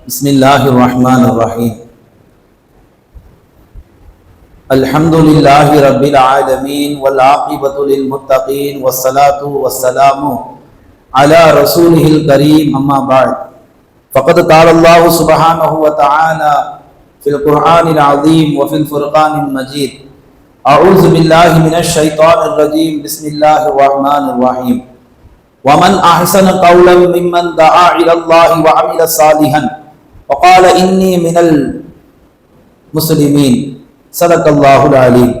بسم الله الرحمن الرحيم الحمد لله رب العالمين والعاقبة للمتقين والصلاة والسلام على رسوله الكريم أما بعد فقد قال الله سبحانه وتعالى في القرآن العظيم وفي الفرقان المجيد أعوذ بالله من الشيطان الرجيم بسم الله الرحمن الرحيم ومن أحسن قولا ممن دعا إلى الله وعمل صالحا وقال إني من المسلمين صدق الله العليم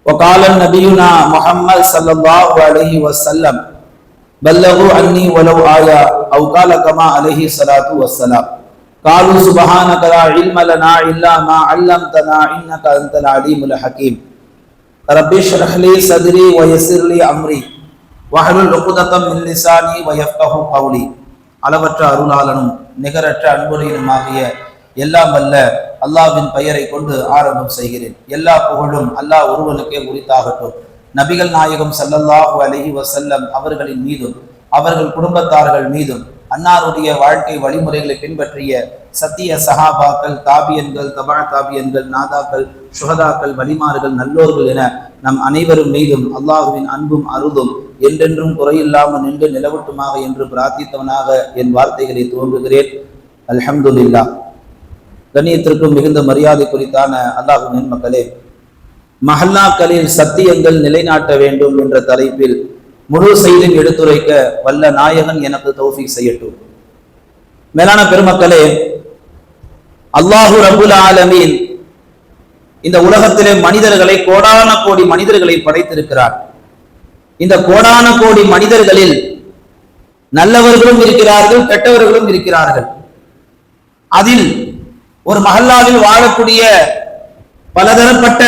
وقال نبينا محمد صلى الله عليه وسلم بلغوا عني ولو آية أو قال كما عليه الصلاة والسلام قالوا سبحانك لا علم لنا إلا ما علمتنا إنك أنت العليم الحكيم رب اشرح لي صدري ويسر لي أمري வஹலுல் உக்தத்தம் மின் லிசானி வயஃப்கஹு கௌலி. அளவற்ற அருளாளனும் நிகரற்ற அன்புடையனுமாகிய எல்லாம் வல்ல அல்லாஹ்வின் பெயரை கொண்டு ஆரம்பம் செய்கிறேன். எல்லா புகழும் அல்லாஹ் ஒருவனுக்கே உரித்தாகட்டும். நபிகள் நாயகம் ஸல்லல்லாஹு அலைஹி வஸல்லம் அவர்களின் மீதும் அவர்கள் குடும்பத்தார்கள் மீதும் அன்னாருடைய வாழ்க்கை வழிமுறைகளை பின்பற்றிய சத்திய சஹாபாக்கள், தாபியன்கள், தபா தாபியன்கள், நாதாக்கள், சுஹதாக்கள், வலிமார்கள், நல்லோர்கள் என நம் அனைவரும் மீதும் அல்லாஹுவின் அன்பும் அருளும் என்றென்றும் குறையில்லாமல் நின்று நிலவட்டுமாக என்று பிரார்த்தித்தவனாக என் வார்த்தைகளை துவங்குகிறேன். அல்ஹம்துலில்லாஹ். கண்ணியத்திற்கும் மிகுந்த மரியாதை குறித்தான அல்லாஹ்வின் மக்களே, மஹல்லாக்களில் சத்தியங்கள் நிலைநாட்ட வேண்டும் என்ற தலைப்பில் முழு செய்தியும் எடுத்துரைக்க வல்ல நாயகன் எனக்கு தௌஃபீக் செய்யட்டும். மேலான பெருமக்களே, அல்லாஹு ரப்புல் ஆலமீன் இந்த உலகத்திலே மனிதர்களை கோடான கோடி மனிதர்களை படைத்திருக்கிறார். இந்த கோடான கோடி மனிதர்களில் நல்லவர்களும் இருக்கிறார்கள், கெட்டவர்களும் இருக்கிறார்கள். அதில் ஒரு மஹல்லாவில் வாழக்கூடிய பலதரப்பட்ட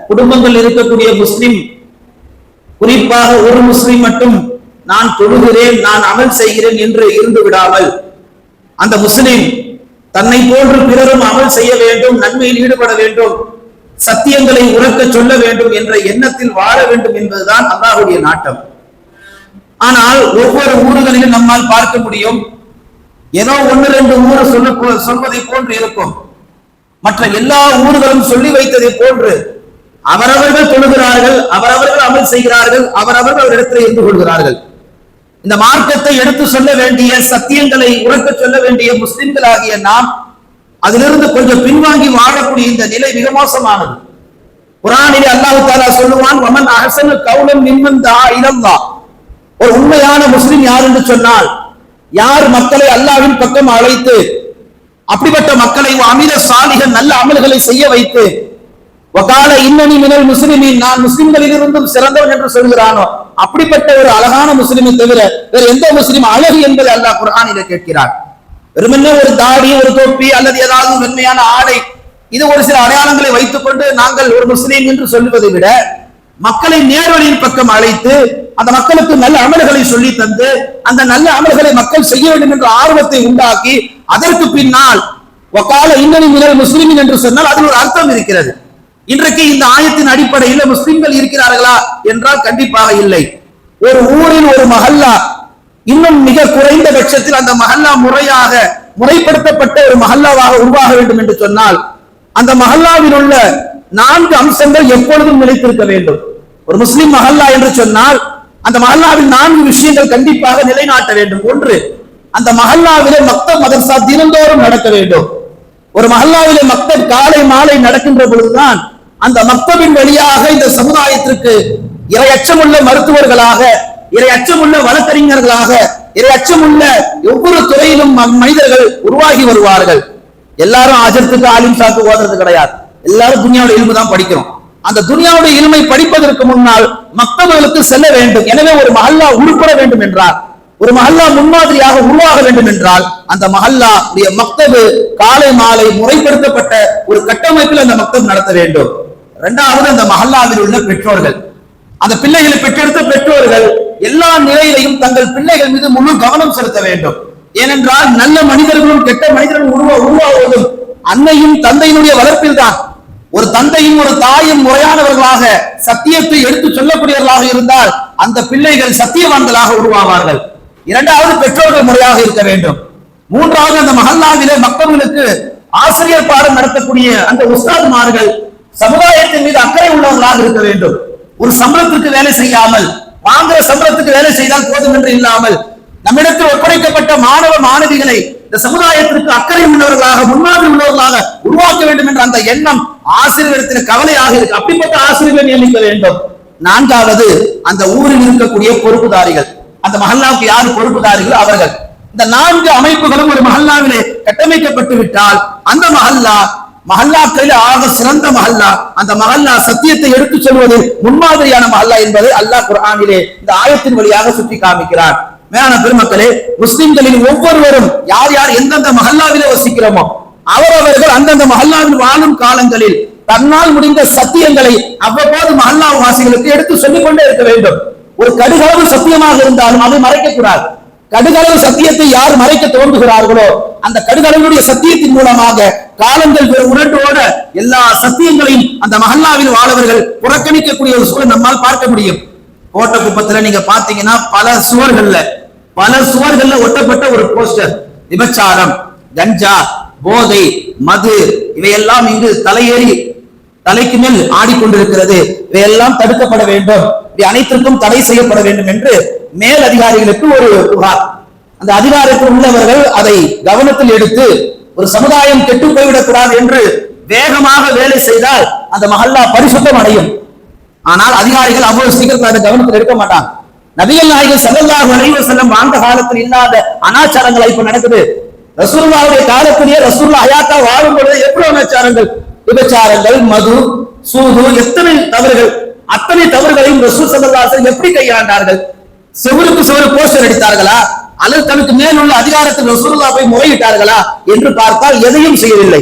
குடும்பங்கள் இருக்கக்கூடிய முஸ்லிம், குறிப்பாக ஒரு முஸ்லிம் மட்டும் நான் தொழுகிறேன், நான் அமல் செய்கிறேன் என்று இருந்து விடாமல் அந்த முஸ்லிம் தன்னை போன்று பிறரும் அமல் செய்ய வேண்டும், நன்மையில் ஈடுபட வேண்டும், சத்தியங்களை உறக்க சொல்ல வேண்டும் என்ற எண்ணத்தில் வாழ வேண்டும் என்பதுதான் அல்லாஹ்வுடைய நாட்டம். ஆனால் ஒவ்வொரு ஊர்களிலும் நம்மால் பார்க்க முடியும், ஏதோ ஒன்று ரெண்டு ஊர் சொல்வதை போன்று இருக்கும். மற்ற எல்லா ஊர்களும் சொல்லி வைத்ததை போன்று அவரவர்கள் தொழுகிறார்கள், அவரவர்கள் அமல் செய்கிறார்கள், அவரவர்கள் அவரிடத்தில் இருந்து கொள்கிறார்கள். இந்த மார்க்கத்தை எடுத்து சொல்ல வேண்டிய, சத்தியங்களை உறக்க சொல்ல வேண்டிய முஸ்லிம்களாகிய நாம் அதிலிருந்து கொஞ்சம் பின்வாங்கி வாழக்கூடிய இந்த நிலை மிக மோசமானது. குர்ஆனிலே அல்லாஹ் தஆலா சொல்லுவான், வமன் அஹ்ஸனு கௌலன் மிம்மன் தஆ இலல்லாஹ். ஒரு உண்மையான முஸ்லிம் யார் என்று சொன்னால், யார் மக்களை அல்லாஹ்வின் பக்கம் அழைத்து அப்படிப்பட்ட மக்களை அமீர சாலிஹன் நல்ல அமல்களை செய்ய வைத்து வகால இன்னனி மினல் முஸ்லிமீன், நான் முஸ்லிம்களில் இருந்தும் சிறந்தவன் என்று சொல்கிறானோ அப்படிப்பட்ட ஒரு அழகான முஸ்லிமை தவிர வேற எந்த முஸ்லிம் அழகு என்பதை அல்லாஹ் குர்ஆனிலே கேட்கிறார். வெறுமனே ஒரு தாடி, ஒரு தொப்பி அல்லது ஏதாவது வெண்மையான ஆடை, இது ஒரு சில அடையாளங்களை வைத்துக் கொண்டு நாங்கள் ஒரு முஸ்லீம் என்று சொல்லுவதை விட மக்களை நேர்வழியின் பக்கம் அழைத்து அந்த மக்களுக்கு நல்ல அமல்களை சொல்லி தந்து அந்த நல்ல அமல்களை மக்கள் செய்ய வேண்டும் என்ற ஆர்வத்தை உண்டாக்கி அதற்கு பின்னால் வகால இன்னனி மினல் முஸ்லிமீன் என்று சொன்னால் அதில் ஒரு அர்த்தம் இருக்கிறது. இன்றைக்கு இந்த ஆயத்தின் அடிப்படையில் முஸ்லிம்கள் இருக்கிறார்களா என்றால் கண்டிப்பாக இல்லை. ஒரு ஊரில் ஒரு மஹல்லா, இன்னும் மிக குறைந்த பட்சத்தில் அந்த மஹல்லா முறைப்படுத்தப்பட்ட ஒரு மஹல்லாவாக உருவாக வேண்டும் என்று சொன்னால் அந்த மஹல்லாவில் உள்ள 4 அம்சங்கள் எப்பொழுதும் நிலைத்திருக்க வேண்டும். ஒரு முஸ்லிம் மஹல்லா என்று சொன்னால் அந்த மஹல்லாவில் 4 விஷயங்கள் கண்டிப்பாக நிலைநாட்ட வேண்டும். ஒன்று, அந்த மஹல்லாவிலே மக்தப் மதர்சா தினந்தோறும் நடக்க வேண்டும். ஒரு மஹல்லாவிலே மக்தப் காலை மாலை நடக்கின்ற பொழுதுதான் அந்த மக்தபின் வழியாக இந்த சமுதாயத்திற்கு இறை அச்சமுள்ள மருத்துவர்களாக, இறை அச்சமுள்ள வழக்கறிஞர்களாக, இறை அச்சமுள்ள ஒவ்வொரு துறையிலும் மனிதர்கள் உருவாகி வருவார்கள். எல்லாரும் அஜர்த்துக்கு ஆலிம் சாக்கு ஓதுறது கிடையாது, எல்லாரும் துனியாவுடைய இல்மு தான் படிக்கிறோம். அந்த துனியாவுடைய இல்மை படிப்பதற்கு முன்னால் மக்தபுகளுக்கு செல்ல வேண்டும். எனவே ஒரு மஹல்லா உருப்பட வேண்டும் என்றால், ஒரு மஹல்லா முன்மாதிரியாக உருவாக வேண்டும் என்றால் அந்த மஹல்லா மக்தபு காலை மாலை முறைப்படுத்தப்பட்ட ஒரு கட்டமைப்பில் அந்த மக்தப் நடத்த வேண்டும். இரண்டாவது, அந்த மஹல்லாவில் உள்ள பெற்றோர்கள், அந்த பிள்ளைகளை பெற்றெடுத்த பெற்றோர்கள் எல்லா நிலையிலையும் தங்கள் பிள்ளைகள் மீது முழு கவனம் செலுத்த வேண்டும். ஏனென்றால் நல்ல மனிதர்களும் கெட்ட மனிதர்களும் உருவாவதும் அன்னையும் தந்தையினுடைய வளர்ப்பில் தான். ஒரு தந்தையும் ஒரு தாயும் முறையானவர்களாக சத்தியத்தை எடுத்து சொல்லக்கூடியவர்களாக இருந்தால் அந்த பிள்ளைகள் சத்தியவான்களாக உருவாவார்கள். இரண்டாவது, பெற்றோர்கள் முறையாக இருக்க வேண்டும். மூன்றாவது, அந்த மஹல்லாவிலே மக்களுக்கு ஆசிரியர் பாடம் நடத்தக்கூடிய அந்த உஸ்தாதுமார்கள் சமுதாயத்தின் மீது அக்கறை உள்ளவர்களாக இருக்க வேண்டும். ஒரு சம்பளத்திற்கு வேலை செய்யாமல், வாங்குற சம்பளத்துக்கு வேலை செய்தால் போதும் என்று இல்லாமல், நம்மிடத்தில் ஒப்படைக்கப்பட்ட மாணவ மாணவிகளை இந்த சமுதாயத்திற்கு அக்கறை உள்ளவர்களாக, முன்மாதிரி உள்ளவர்களாக உருவாக்க வேண்டும் என்ற அந்த எண்ணம் ஆசிரியர்களிடத்தில் கவலையாக இருக்கு. அப்படிப்பட்ட ஆசிரியர்களை நியமிக்க வேண்டும். நான்காவது, அந்த ஊரில் இருக்கக்கூடிய பொறுப்புதாரிகள், அந்த மஹல்லாவுக்கு யார் பொறுப்புதாரிகள் அவர்கள். இந்த 4 அமைப்புகளும் ஒரு மஹல்லாவிலே கட்டமைக்கப்பட்டு விட்டால் அந்த மஹல்லாக்களில் ஆக சிறந்த மஹல்லா, அந்த மஹல்லா சத்தியத்தை எடுத்து சொல்வதில் முன்மாதிரியான மஹல்லா என்பதை அல்லாஹ் குர்ஆனிலே இந்த ஆயத்தின் வழியாக சுட்டி காமிக்கிறார். மேலான பெருமக்களே, முஸ்லிம்களின் ஒவ்வொருவரும் யார் யார் எந்தெந்த மஹல்லாவிலே வசிக்கிறோமோ அவரவர்கள் அந்தந்த மஹல்லாவில் வாழும் காலங்களில் தன்னால் முடிந்த சத்தியங்களை அவ்வப்போது மஹல்லா வாசிகளுக்கு எடுத்து சொல்லிக் கொண்டே இருக்க வேண்டும். ஒரு கடுகளவு சத்தியமாக இருந்தாலும் அதை மறைக்க கூடாது. கடுகளவு சத்தியத்தை யார் மறைக்க தோன்றுகிறார்களோ அந்த கடுகளவுடைய சத்தியத்தின் மூலமாக காலங்கள் உரண்டோட எல்லா சத்தியங்களையும் அந்த மஹல்லாவில் வாழவர்கள் புறக்கணிக்கக்கூடிய ஒரு சூழல் நம்மால் பார்க்க முடியும். கோட்டக்குப்பத்துல நீங்க பாத்தீங்கன்னா பல சுவர்கள்ல ஒட்டப்பட்ட ஒரு போஸ்டர், விபச்சாரம், கஞ்சா, போதை, மது இவையெல்லாம் இங்கு தலைக்கு மேல் ஆடிக்கொண்டிருக்கிறது, இவையெல்லாம் தடுக்கப்பட வேண்டும், இவை அனைத்திற்கும் தடை செய்யப்பட வேண்டும் என்று மேல் அதிகாரிகளுக்கு ஒரு புகார். அந்த அதிகாரத்தில் உள்ளவர்கள் அதை கவனத்தில் எடுத்து ஒரு சமுதாயம் கெட்டு போய்விடக் கூடாது என்று வேகமாக வேலை செய்தால் அந்த மஹல்லா பரிசுத்தம் அடையும். ஆனால் அதிகாரிகள் அவ்வளவு சீக்கிரத்தில் அதை கவனத்தில் எடுக்க மாட்டாங்க. நபிகள் நாயகம் ஸல்லல்லாஹு அலைஹி வஸல்லம் வாழ்ந்த காலத்தில் இல்லாத அனாச்சாரங்கள் இப்ப நடக்குது. ரசூலுல்லாஹ்வுடைய காலத்திலேயே ரசூலுல்லாஹ் ஹயாத்தா வாழும் பொழுது எவ்வளவு அனாச்சாரங்கள், விபச்சாரங்கள், மது, சூது, எத்தனை தவறுகள், அத்தனை தவறுகளையும் ரசூல் ஸல்லல்லாஹு அலைஹி வஸல்லம் எப்படி கையாண்டார்கள்? செவருக்கு செவரு போஸ்டர் அடித்தார்களா அல்லது தனக்கு மேல் உள்ள அதிகாரத்தில் ரசூலுல்லாஹ் போய் முறையிட்டார்களா என்று பார்த்தால் எதையும் செய்யவில்லை.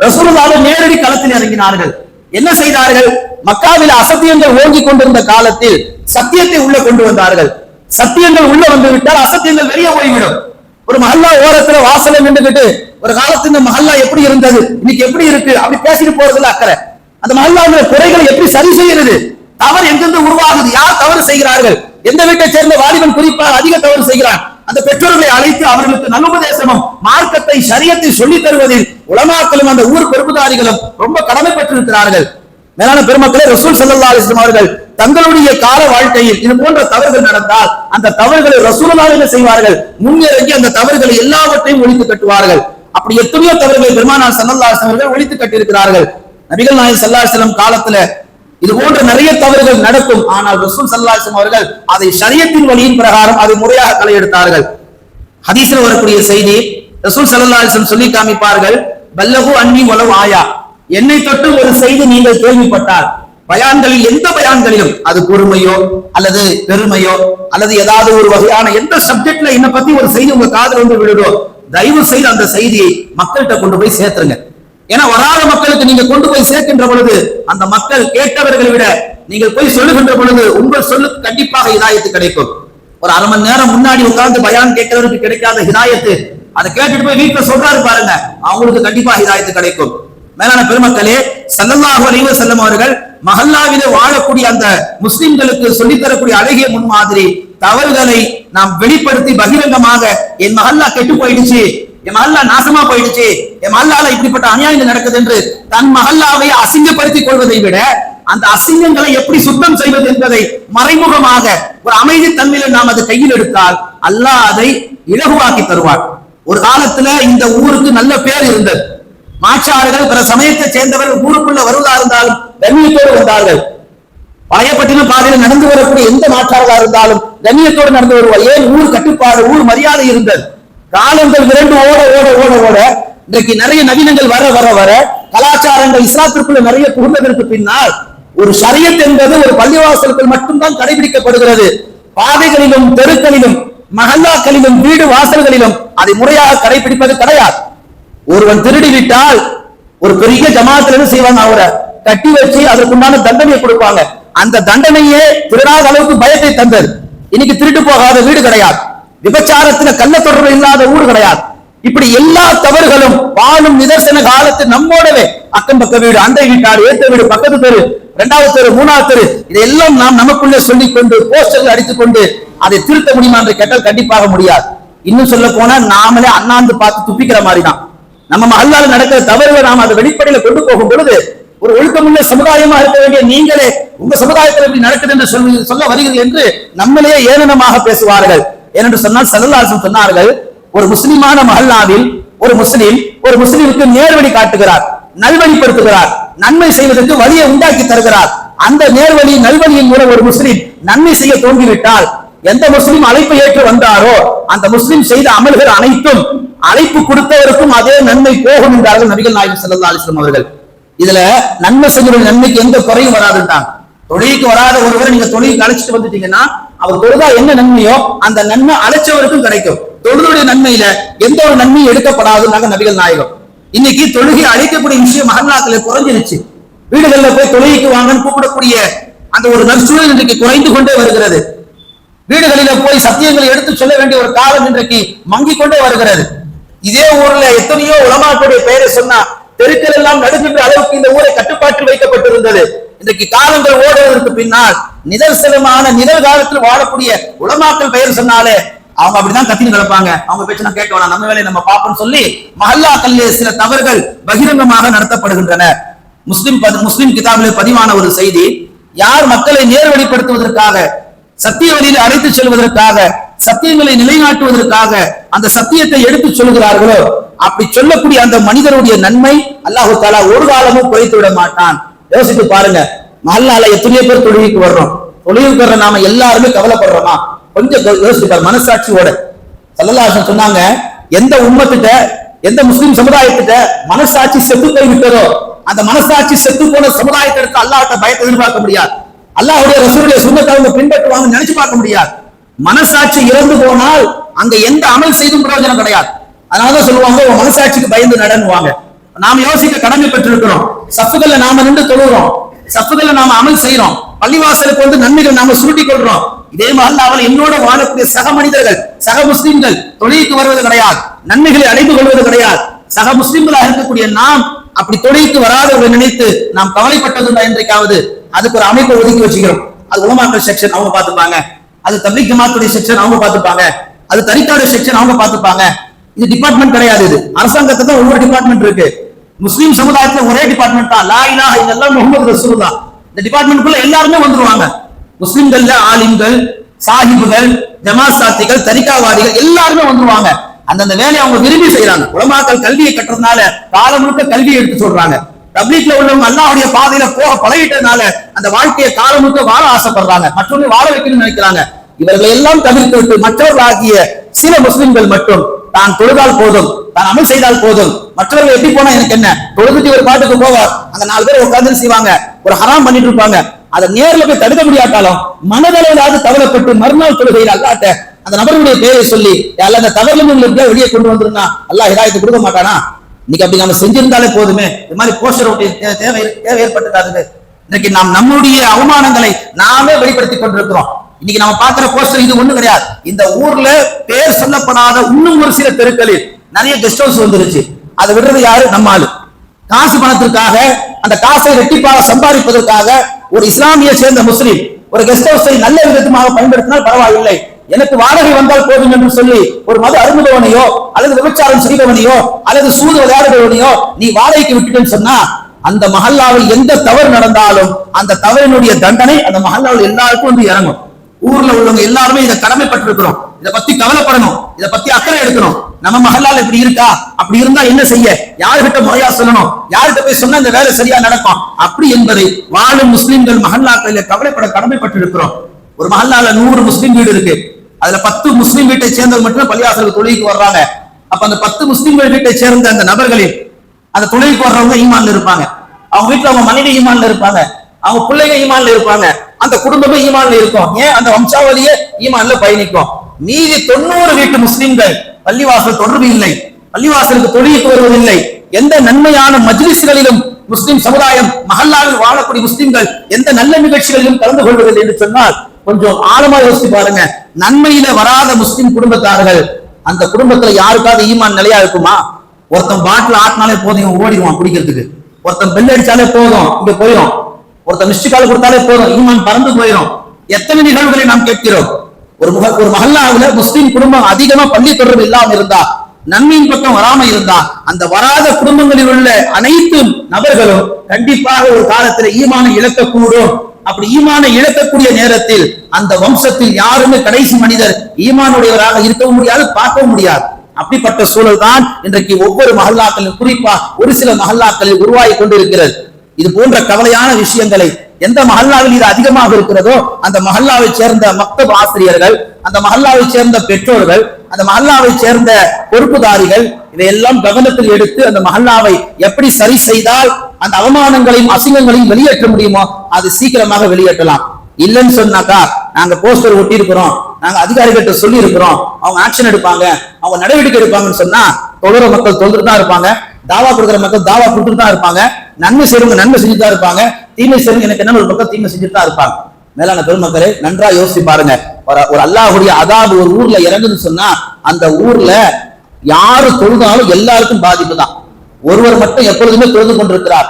ரசூலுல்லாஹ் நேரடி களத்தில் இறங்கினார்கள். என்ன செய்தார்கள்? மக்காவில் அசத்தியங்கள் ஓங்கிக் கொண்டிருந்த காலத்தில் சத்தியத்தை உள்ள கொண்டு வந்தார்கள். சத்தியங்கள் உள்ள வந்து விட்டால் அசத்தியங்கள் வெளியே போய்விடும். ஒரு மஹல்லா ஓரத்துல வாசலை நின்றுகிட்டு ஒரு காலத்துல இந்த மஹல்லா எப்படி இருந்தது, இன்னைக்கு எப்படி இருக்கு அப்படி பேசிட்டு போறதுல அக்கறை. அந்த மஹல்லாவுடைய குறைகளை எப்படி சரி செய்யறது, தவறு எங்கிருந்து உருவாகுது, யார் தவறு செய்கிறார்கள், எந்த வீட்டை சேர்ந்த வாலிபன் குறிப்பாக அதிக தவறு செய்கிறான், அந்த பெற்றோர்களை அழைத்து அவர்களுக்கு நல்லுபதேசமும் மார்க்கத்தை ஷரியத்தை சொல்லித் தருவதில் உலமாக்களும் அந்த ஊர் பொறுப்புதாரிகளும் ரொம்ப கடமைப்பட்டிருக்கிறார்கள். மேலான பெருமக்களே, ரசூல் ஸல்லல்லாஹு அலைஹி வஸல்லம் அவர்கள் தங்களுடைய கால வாழ்க்கையில் இது போன்ற தவறுகள் நடந்தால் அந்த தவறுகளை ரசூலுல்லாஹ் என்ன செய்வார்கள்? முன்னிறங்கி அந்த தவறுகளை எல்லாவற்றையும் ஒழித்து கட்டுவார்கள். அப்படி எத்தனையோ தவறுகளை பெருமானார் ஸல்லல்லாஹு அலைஹி வஸல்லம் அவர்கள் ஒழித்து கட்டியிருக்கிறார்கள். நபிகள் நாயகம் ஸல்லல்லாஹு அலைஹி வஸல்லம் காலத்துல இது போன்ற நிறைய தவறுகள் நடக்கும். ஆனால் ரசூல் ஸல்லல்லாஹு அலைஹி வஸல்லம் அவர்கள் அதை ஷரியத்தின் வழியின் பிரகாரம் அதை முறையாக களை எடுத்தார்கள். ஹதீஸ்ல வரக்கூடிய செய்தி, ரசூல் ஸல்லல்லாஹு அலைஹி வஸல்லம் சொல்லி காமிப்பார்கள், பல்லகு அன்னி வலவ் ஆயா, என்னை தொட்டு ஒரு செய்தி நீங்கள் கேள்விப்பட்டால், பயான்களில் எந்த பயான்களிலும் அது பொறுமையோ அல்லது பெருமையோ அல்லது ஏதாவது ஒரு வகையான எந்த சப்ஜெக்ட்ல என்ன பத்தி ஒரு செய்தி உங்க காதுல வந்து விடுதோ, தயவு செய்து அந்த செய்தியை மக்கள்கிட்ட கொண்டு போய் சேர்த்துருங்க. ஏன்னா வராத மக்களுக்கு நீங்க கொண்டு போய் சேர்க்கின்ற பொழுது அந்த மக்கள் கேட்டவர்களை விட நீங்கள் போய் சொல்லுகின்ற பொழுது உங்கள் சொல்லுக்கு கண்டிப்பாக ஹிதாயத்து கிடைக்கும். ஒரு அரை மணி நேரம் முன்னாடி உட்கார்ந்து பயான் கேட்கிறவருக்கு கிடைக்காத ஹிதாயத்து அதை கேட்டுட்டு போய் வீட்டுல சொல்றாரு பாருங்க, அவங்களுக்கு கண்டிப்பா ஹிதாயத்து கிடைக்கும். மேலான பெருமக்களே, ஸல்லல்லாஹு அலைஹி வஸல்லம் அவர்கள் மஹல்லாவிலே வாழக்கூடிய அந்த முஸ்லிம்களுக்கு சொல்லித்தரக்கூடிய அழகிய முன்மாதிரி தவறுகளை நாம் வெளிப்படுத்தி பகிரங்கமாக என் மஹல்லா கெட்டு போயிடுச்சு, என் மஹல்லா நாசமா போயிடுச்சு, என் மஹல்லால இப்படிப்பட்ட அநியாயங்கள் நடக்குது என்று தன் மஹல்லாவை அசிங்கப்படுத்திக் கொள்வதை விட அந்த அசிங்கங்களை எப்படி சுத்தம் செய்வது என்பதை மறைமுகமாக ஒரு அமைதி தன்மையில் நாம் அதை கையில் எடுத்தால் அல்லாஹ் அதை இலகுவாக்கி தருவார். ஒரு காலத்துல இந்த ஊருக்கு நல்ல பேர் இருந்தது. மாற்றார்கள் பிற சமயத்தை சேர்ந்தவர்கள் ஊருக்குள்ள வருவதா இருந்தாலும் கண்ணியத்தோடு வந்தார்கள். பழையப்பட்டினம் பாதையில் நடந்து வரக்கூடிய எந்த மாற்றார்களா இருந்தாலும் கண்ணியத்தோடு நடந்து வருவார். ஏன்? ஊர் கட்டுப்பாடு, ஊர் மரியாதை இருந்தது. காலங்கள் விரண்டு ஓட ஓட ஓட ஓட இன்றைக்கு நிறைய நவீனங்கள் வர வர வர கலாச்சாரங்கள் இஸ்லாத்திற்குள்ள நிறைய புகுந்ததற்கு பின்னால் ஒரு ஷரியத் என்பது ஒரு பள்ளிவாசலுக்குள் மட்டும்தான் கடைபிடிக்கப்படுகிறது. பாதைகளிலும் தெருக்களிலும் மஹல்லாக்களிலும் வீடு வாசல்களிலும் அதை முறையாக கடைபிடிப்பது கிடையாது. ஒருவன் திருடி விட்டால் ஒரு பெரிய ஜமாத்துல இருந்து செய்வாங்க, அவரை கட்டி வச்சு அதற்குண்டான தண்டனையை கொடுப்பாங்க. அந்த தண்டனையே திருடாத அளவுக்கு பயத்தை தந்தது. இன்னைக்கு திருட்டு போகாத வீடு கிடையாது, விபச்சாரத்துல கள்ள தொடர்பு இல்லாத ஊர் கிடையாது. இப்படி எல்லா தவறுகளும் வாழும் நிதர்சன காலத்தில் நம்மோடவே அக்கம் பக்க வீடு, அண்டை வீட்டாடு, ஏத்த வீடு, பக்கத்து தெரு, இரண்டாவது தெரு, மூணாவது தெரு, இதையெல்லாம் நாம் நமக்குள்ளே சொல்லிக் கொண்டு போஸ்டர்கள் அடித்துக் கொண்டு அதை திருத்த முடியுமா என்று கேட்டால் கண்டிப்பாக முடியாது. இன்னும் சொல்ல போனா நாமளே அண்ணாந்து பார்த்து துப்பிக்கிற மாதிரி தான். நம்ம மஹல்லால நடக்கிற தவறுகளை நாம் அதை வெளிப்படையில கொண்டு போகும் பொழுது ஒரு ஒழுக்கமுள்ள சமுதாயமா இருக்க வேண்டிய நீங்களே உங்க சமுதாயத்தில் எப்படி நடக்குது என்று சொல்ல வருகிறீர்கள் என்று நம்மளையே ஏளனமாக பேசுவார்கள். ஏனென்று சொன்னால் ஸல்லல்லாஹு அலைஹி வஸல்லம் சொன்னார்கள், ஒரு முஸ்லிமான மஹல்லாவில் ஒரு முஸ்லிமுக்கு நேர்வழி காட்டுகிறார், நல்வழிப்படுத்துகிறார், நன்மை செய்வதற்கு வழியை உண்டாக்கி தருகிறார். அந்த நேர்வழி நல்வழியின் மூலம் ஒரு முஸ்லிம் நன்மை செய்ய தோன்றிவிட்டால் எந்த முஸ்லிம் அழைப்பை ஏற்று வந்தாரோ அந்த முஸ்லிம் செய்த அமல்கள் அனைத்தும் அழைப்பு கொடுத்தவருக்கும் அதே நன்மை போகும் என்றார்கள் நபிகள் நாயகம் ஸல்லல்லாஹு அலைஹி வஸல்லம் அவர்கள். இதுல நன்மை செய்கிற நன்மைக்கு எந்த குறையும் வராதுதான். தொழிலுக்கு வராத ஒருவரை நீங்க தொழிலுக்கு அழைச்சிட்டு வந்துட்டீங்கன்னா அவர் தொழுதா என்ன நன்மையோ அந்த நன்மை அழைச்சவருக்கும் கிடைக்கும். தொழுதுடைய நன்மையில எந்த ஒரு நன்மையும் எடுக்கப்படாதுன்னாங்க நபிகள் நாயகம். இன்னைக்கு தொழுகை அழைக்கக்கூடிய விஷயம் மஹல்லாக்களில் குறைஞ்சிருச்சு. வீடுகள்ல போய் தொழுகைக்கு வாங்கன்னு கூப்பிடக்கூடிய அந்த ஒரு நற்சூழல் இன்றைக்கு குறைந்து கொண்டே வருகிறது. வீடுகளில போய் சத்தியங்களை எடுத்து சொல்ல வேண்டிய ஒரு காலம் இன்றைக்கு மங்கிக் கொண்டே வருகிறது. இதே ஊர்ல எத்தனையோ உலமாக்களுடைய பெயரை சொன்னா தெருக்கள் எல்லாம் நடுக்கின்ற அளவுக்கு இந்த ஊரை கட்டுப்பாட்டில் வைக்கப்பட்டிருந்தது. இன்றைக்கு காலங்கள் ஓடுவதற்கு பின்னால் நிதர்சனமான நிகழ்காலத்தில் வாழக்கூடிய உலமாக்கள் பெயர் சொன்னாலே அவங்க அப்படிதான் கத்தின்னு கிடப்பாங்க. அவங்க பேச்சு நான் கேட்க வேணாம், நம்ம வேலையை நம்ம பார்ப்போம்னு சொல்லி மஹல்லாக்களிலே சில தவறுகள் பகிரங்கமாக நடத்தப்படுகின்றன. முஸ்லிம் கிதாபிலே பதிவான ஒரு செய்தி, யார் மக்களை நேர்வழிப்படுத்துவதற்காக சத்திய வழியில் அழைத்து செல்வதற்காக சத்தியங்களை நிலைநாட்டுவதற்காக அந்த சத்தியத்தை எடுத்து சொல்கிறார்களோ அப்படி சொல்லக்கூடிய அந்த மனிதனுடைய நன்மை அல்லாஹு தஆலா ஒரு காலமும் குறைத்து விட மாட்டான். யோசித்து பாருங்க, மஹல்லால எத்தனையோ பேர் தொழுகைக்கு வர்றோம், தொழுகைக்கு வர்ற நாம எல்லாருமே கவலைப்படுறோமா? கொஞ்சம் யோசிப்பார் மனசாட்சியோட. ஸல்லல்லாஹு அலைஹி வஸல்லம் சொன்னாங்க, எந்த உம்மத்திட்ட எந்த முஸ்லிம் சமுதாயத்திட்ட மனசாட்சி செத்து போய் விட்டதோ அந்த மனசாட்சி செத்து போன சமுதாயத்திற்கு அல்லாஹ்ட்ட பயத்தை எதிர்பார்க்க முடியாது. அல்லாஹ்வுடைய ரசூலுடைய சுன்னத்தை அவங்க பின்பற்றுவாங்க நினைச்சு பார்க்க முடியாது. மனசாட்சி இறந்து போனால் அங்க எந்த அமல் செய்தும் பிரயோஜனம் கிடையாது. அதனாலதான் சொல்லுவாங்க, உன் மனசாட்சிக்கு பயந்து நடனுவாங்க. நாம யோசிக்க கடமை பெற்றிருக்கிறோம். சஃப்புகள்ல நாம நின்று தொழுகிறோம், சஃப்புகள்ல நாம அமல் செய்யறோம், பள்ளிவாசலுக்கு வந்து நன்மைகள் நாம சுருட்டி கொள்றோம். இதே மாதிரி அவள் என்னோட வாழக்கூடிய சக மனிதர்கள் சக முஸ்லிம்கள் தொழிலுக்கு வருவது கிடையாது, நன்மைகளை அடைந்து கொள்வது கிடையாது. சக முஸ்லிம்களாக இருக்கக்கூடிய நாம் அப்படி தொழிலுக்கு வராதவர்கள் நினைத்து நாம் கவலைப்பட்டதுண்டா என்றைக்காவது அதுக்கு ஒரு அமைப்பை ஒதுக்கி வச்சுக்கிறோம். அது உலமாக்கள் செக்ஷன் அவங்க பார்த்துப்பாங்க, அது தப்லீக் ஜமாத்துடைய செக்ஷன் அவங்க பார்த்துப்பாங்க, அது தரிகாவுடைய செக்ஷன் அவங்க பார்த்துப்பாங்க. இது டிபார்ட்மெண்ட் கிடையாது, இது அரசாங்கத்தை தான் ஒவ்வொரு டிபார்ட்மெண்ட் இருக்கு. முஸ்லீம் சமுதாயத்துல ஒரே டிபார்ட்மெண்ட் தான், லா இலாஹ இல்லல்லாஹ் முஹம்மது ரசூலுல்லாஹ். இந்த டிபார்ட்மெண்ட்குள்ள எல்லாருமே வந்துருவாங்க. முஸ்லிம்கள்ல ஆலிம்கள், சாஹிபுகள், ஜமாத் சாத்திகள், தரிகாவாதிகள் எல்லாருமே வந்துருவாங்க. அந்தந்த வேலையை அவங்க விரும்பி செய்யறாங்க. உலமாக்கள் கல்வியை கட்டுறதுனால காலம் முழுக்க கல்வியை எடுத்து சொல்றாங்க. தப்லீக்ல உள்ளவங்க அல்லாஹ்வுடைய பாதையில போக பழகிட்டதுனால அந்த வாழ்க்கையை காலம் முழுக்க வாழ ஆசைப்படுறாங்க, மற்றவங்க வாழ வைக்கணும்னு நினைக்கிறாங்க. இவர்களை எல்லாம் தவிர்த்து விட்டு மற்றவர்களாகிய சில முஸ்லிம்கள் மட்டும் தான் தொழுதால் போதும், தான் அமல் செய்தால் போதும், மற்றவர்கள் எப்படி போனா எனக்கு என்ன, தொழுதுட்டு ஒரு பாட்டுக்கு போவார், அங்க 4 பேர் உட்கார்ந்து செய்வாங்க, ஒரு ஹராம் பண்ணிட்டு இருப்பாங்க. அதை நேரில் போய் தடுக்க முடியாட்டாலும் மனதளவிலாவது கவலைப்பட்டு மறுநாள் தொழுகையில் அல்லாட்ட அந்த நபருடைய பெயரை சொல்லி அல்ல அந்த தவறுல வெளியே கொண்டு வந்துருந்தா அல்லாஹ் ஹிதாயத்தை கொடுக்க மாட்டானா? இன்னைக்கு அப்படி நம்ம செஞ்சிருந்தாலே போதுமே. இது மாதிரி போஸ்டர் தேவை ஏற்பட்டுட்டாரு. இன்னைக்கு நாம் நம்முடைய அவமானங்களை நாமே வெளிப்படுத்திக் கொண்டிருக்கிறோம். இன்னைக்கு நம்ம பாக்குற போஸ்டர் இது ஒண்ணு கிடையாது. இந்த ஊர்ல பேர் சொல்லப்படாத இன்னும் ஒரு சில தெருக்களில் நிறைய கெஸ்ட் ஹவுஸ் வந்துருச்சு. அதை விடுறது யாரு? நம்ம ஆளு. காசு பணத்திற்காக அந்த காசை ரெட்டிப்பாக சம்பாதிப்பதற்காக ஒரு இஸ்லாமிய சேர்ந்த முஸ்லீம் ஒரு கெஸ்ட் ஹவுஸை நல்ல விதமாக பயன்படுத்தினால் பரவாயில்லை, எனக்கு வாடகை வந்தால் போதும் என்று சொல்லி ஒரு மது அருந்துபவனையோ அல்லது விபச்சாரம் செய்பவனையோ அல்லது சூது விளையாடுபவனையோ நீ வாடகைக்கு விட்டுட்டேன்னு சொன்னா அந்த மஹல்லாவில் எந்த தவறு நடந்தாலும் அந்த தவறினுடைய தண்டனை அந்த மஹல்லாவில் எல்லாருக்கும் வந்து இறங்கும். ஊர்ல உள்ளவங்க எல்லாருமே இதை கடமைப்பட்டிருக்கிறோம், இதை பத்தி கவலைப்படணும், இதை பத்தி அக்கறை எடுக்கணும். நம்ம மஹல்லால இப்படி இருக்கா, அப்படி இருந்தா என்ன செய்ய, யாருகிட்ட முறையா சொல்லணும், யார்கிட்ட போய் சொன்னா இந்த வேலை சரியா நடக்கும் அப்படி என்பதை வாழும் முஸ்லிம்கள் மஹல்லாக்களில் கவலைப்பட கடமைப்பட்டிருக்கிறோம். ஒரு மஹல்லால 100 முஸ்லிம் வீடு இருக்கு, அதுல 10 முஸ்லிம் வீட்டை சேர்ந்தவங்க மட்டும் பள்ளிவாசலுக்கு தொழுகைக்கு வர்றாங்க. அப்ப அந்த 10 முஸ்லிம் வீட்டை சேர்ந்த அந்த நபர்களில் அந்த தொழுகைக்கு வர்றவங்க ஈமான்ல இருப்பாங்க, அவங்க வீட்டுல அவங்க மனைவி ஈமான்ல இருப்பாங்க, அவங்க பிள்ளைங்க ஈமான்ல இருப்பாங்க, அந்த குடும்பமே ஈமான்ல இருக்கும். ஏன் அந்த வம்சாவளியே ஈமான்ல பயணிக்கும். மீதி 90 வீட்டு முஸ்லிம்கள் பள்ளிவாசல் தொடர்பு இல்லை, பள்ளிவாசலுக்கு தொழுகைக்கு வருவதில்லை. எந்த நன்மையான மஜ்லிஸ்களிலும் முஸ்லிம் சமுதாயம் மஹல்லாவில் வாழக்கூடிய முஸ்லிம்கள் எந்த நல்ல நிகழ்ச்சிகளிலும் கலந்து கொள்வதில்லை என்று சொன்னால் கொஞ்சம் ஆழமா யோசிச்சு பாருங்க. நன்மையில வராத முஸ்லிம் குடும்பத்தார்கள் அந்த குடும்பத்துல யாருக்காவது ஈமான் நிலையா இருக்குமா? ஒருத்தன் பாட்டில் ஆட்டினாலே போதும் ஓடிடுவான் குடிக்கிறதுக்கு, ஒருத்தன் பெல் அடிச்சாலே போதும் இங்க போயிடும், ஒருத்தன் மிஸ்டு கால் கொடுத்தாலே போதும் ஈமான் பறந்து போயிடும். எத்தனை நிகழ்வுகளை நாம் கேட்கிறோம். ஒரு மஹல்லாவுல முஸ்லிம் குடும்பம் அதிகமா பள்ளி தொடர்பு இல்லாம இருந்தா, நன்மையின் பக்கம் வராம இருந்தா, அந்த வராத குடும்பங்களில் உள்ள அனைத்து நபர்களும் கண்டிப்பாக ஒரு காலத்துல ஈமானை இழக்கக்கூடும். அப்படி ஈமானை இழக்கக்கூடிய நேரத்தில் அந்த வம்சத்தில் யாருமே கடைசி மனிதர் ஈமானுடையவராக இருக்கவும் முடியாது, பார்க்கவும் முடியாது. அப்படிப்பட்ட சூழல் தான் இன்றைக்கு ஒவ்வொரு மஹல்லாக்களிலும், குறிப்பா ஒரு சில மஹல்லாக்களில் உருவாகி கொண்டிருக்கிறது. இது போன்ற கவலையான விஷயங்களை எந்த மஹல்லாவில் இது அதிகமாக இருக்கிறதோ அந்த மஹல்லாவை சேர்ந்த மக்தப் ஆசிரியர்கள், அந்த மஹல்லாவை சேர்ந்த பெற்றோர்கள், அந்த மஹல்லாவை சேர்ந்த பொறுப்புதாரிகள் இதையெல்லாம் கவனத்தில் எடுத்து அந்த மஹல்லாவை எப்படி சரி செய்தால் அந்த அவமானங்களையும் அசிங்கங்களையும் வெளியேற்ற முடியுமோ அது சீக்கிரமாக வெளியேற்றலாம். இல்லைன்னு சொன்னாக்கா, நாங்க போஸ்டர் ஒட்டி இருக்கிறோம், நாங்க அதிகாரிகிட்ட சொல்லி இருக்கிறோம், அவங்க ஆக்ஷன் எடுப்பாங்க, அவங்க நடவடிக்கை எடுப்பாங்கன்னு சொன்னா தொழுற மக்கள் தொழுதுட்டு தான் இருப்பாங்க, தாவா கொடுக்குற மக்கள் தாவா கொடுத்துட்டு தான் இருப்பாங்க, நன்மை செய்யறவங்க நன்மை செஞ்சுட்டு தான் இருப்பாங்க, தீமை செய்யறவங்க எனக்கு என்ன ஒரு மக்கள் தீமை செஞ்சுட்டு தான் இருப்பாங்க. மேலான பெருமக்களே, நன்றா யோசிச்சு பாருங்க. ஒரு அல்லாஹ்வுடைய அதாபு ஒரு ஊர்ல இறங்குதுன்னு சொன்னா அந்த ஊர்ல யாரு தொழுதாலும் எல்லாருக்கும் பாதிப்பு தான். ஒருவர் மட்டும் எப்பொழுதுமே தொழுது கொண்டிருக்கிறார்,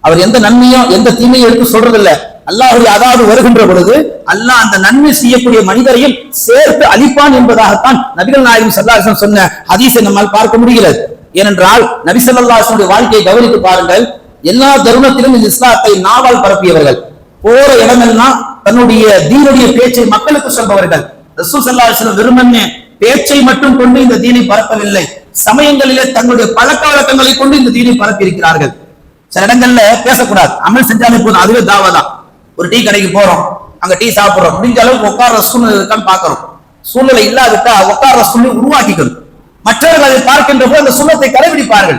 அவர் எந்த நன்மையும் எந்த தீமையும் எடுத்து சொல்றது இல்ல. அல்லாஹ்வுடைய அதாபு வருகின்ற பொழுது அல்லாஹ் அந்த நன்மை செய்யக்கூடிய மனிதரையும் சேர்த்து அழிப்பான் என்பதாகத்தான் நபிகள் நாயகம் ஸல்லல்லாஹு அலைஹி வஸல்லம் சொன்ன ஹதீஸை நம்மால் பார்க்க முடிகிறது. ஏனென்றால் நபி ஸல்லல்லாஹு அலைஹி வஸல்லம் வாழ்க்கையை கவனித்து பாருங்கள். எல்லா தருணத்திலும் இந்த இஸ்லாத்தை நாவால் பரப்பியவர்கள், போற இடமெல்லாம் தன்னுடைய தீனுடைய பேச்சை மக்களுக்கு சொல்பவர்கள். ரசூல் ஸல்லல்லாஹு அலைஹி வஸல்லம் வெறுமனே பேச்சை மட்டும் கொண்டு இந்த தீனை பரப்பவில்லை, சமயங்களிலே தங்களுடைய பழக்க வழக்கங்களை கொண்டு இந்த தீனை பரப்பி இருக்கிறார்கள். சில இடங்கள்ல பேசக்கூடாது, அமல் செஞ்சாலே போதும், அதுவே தாவா தான். ஒரு டீ கடைக்கு போறோம், அங்க டீ சாப்பிடுறோம், முடிஞ்ச அளவுக்கு உட்கார சூழ்நிலை இருக்கான்னு பாக்குறோம். சூழ்நிலை இல்லாவிட்டா உட்கார சூழ்நிலை உருவாக்கிக்கணும். மற்றவர்கள் அதை பார்க்கின்ற போது அந்த சுண்ணத்தை கடைபிடிப்பார்கள்.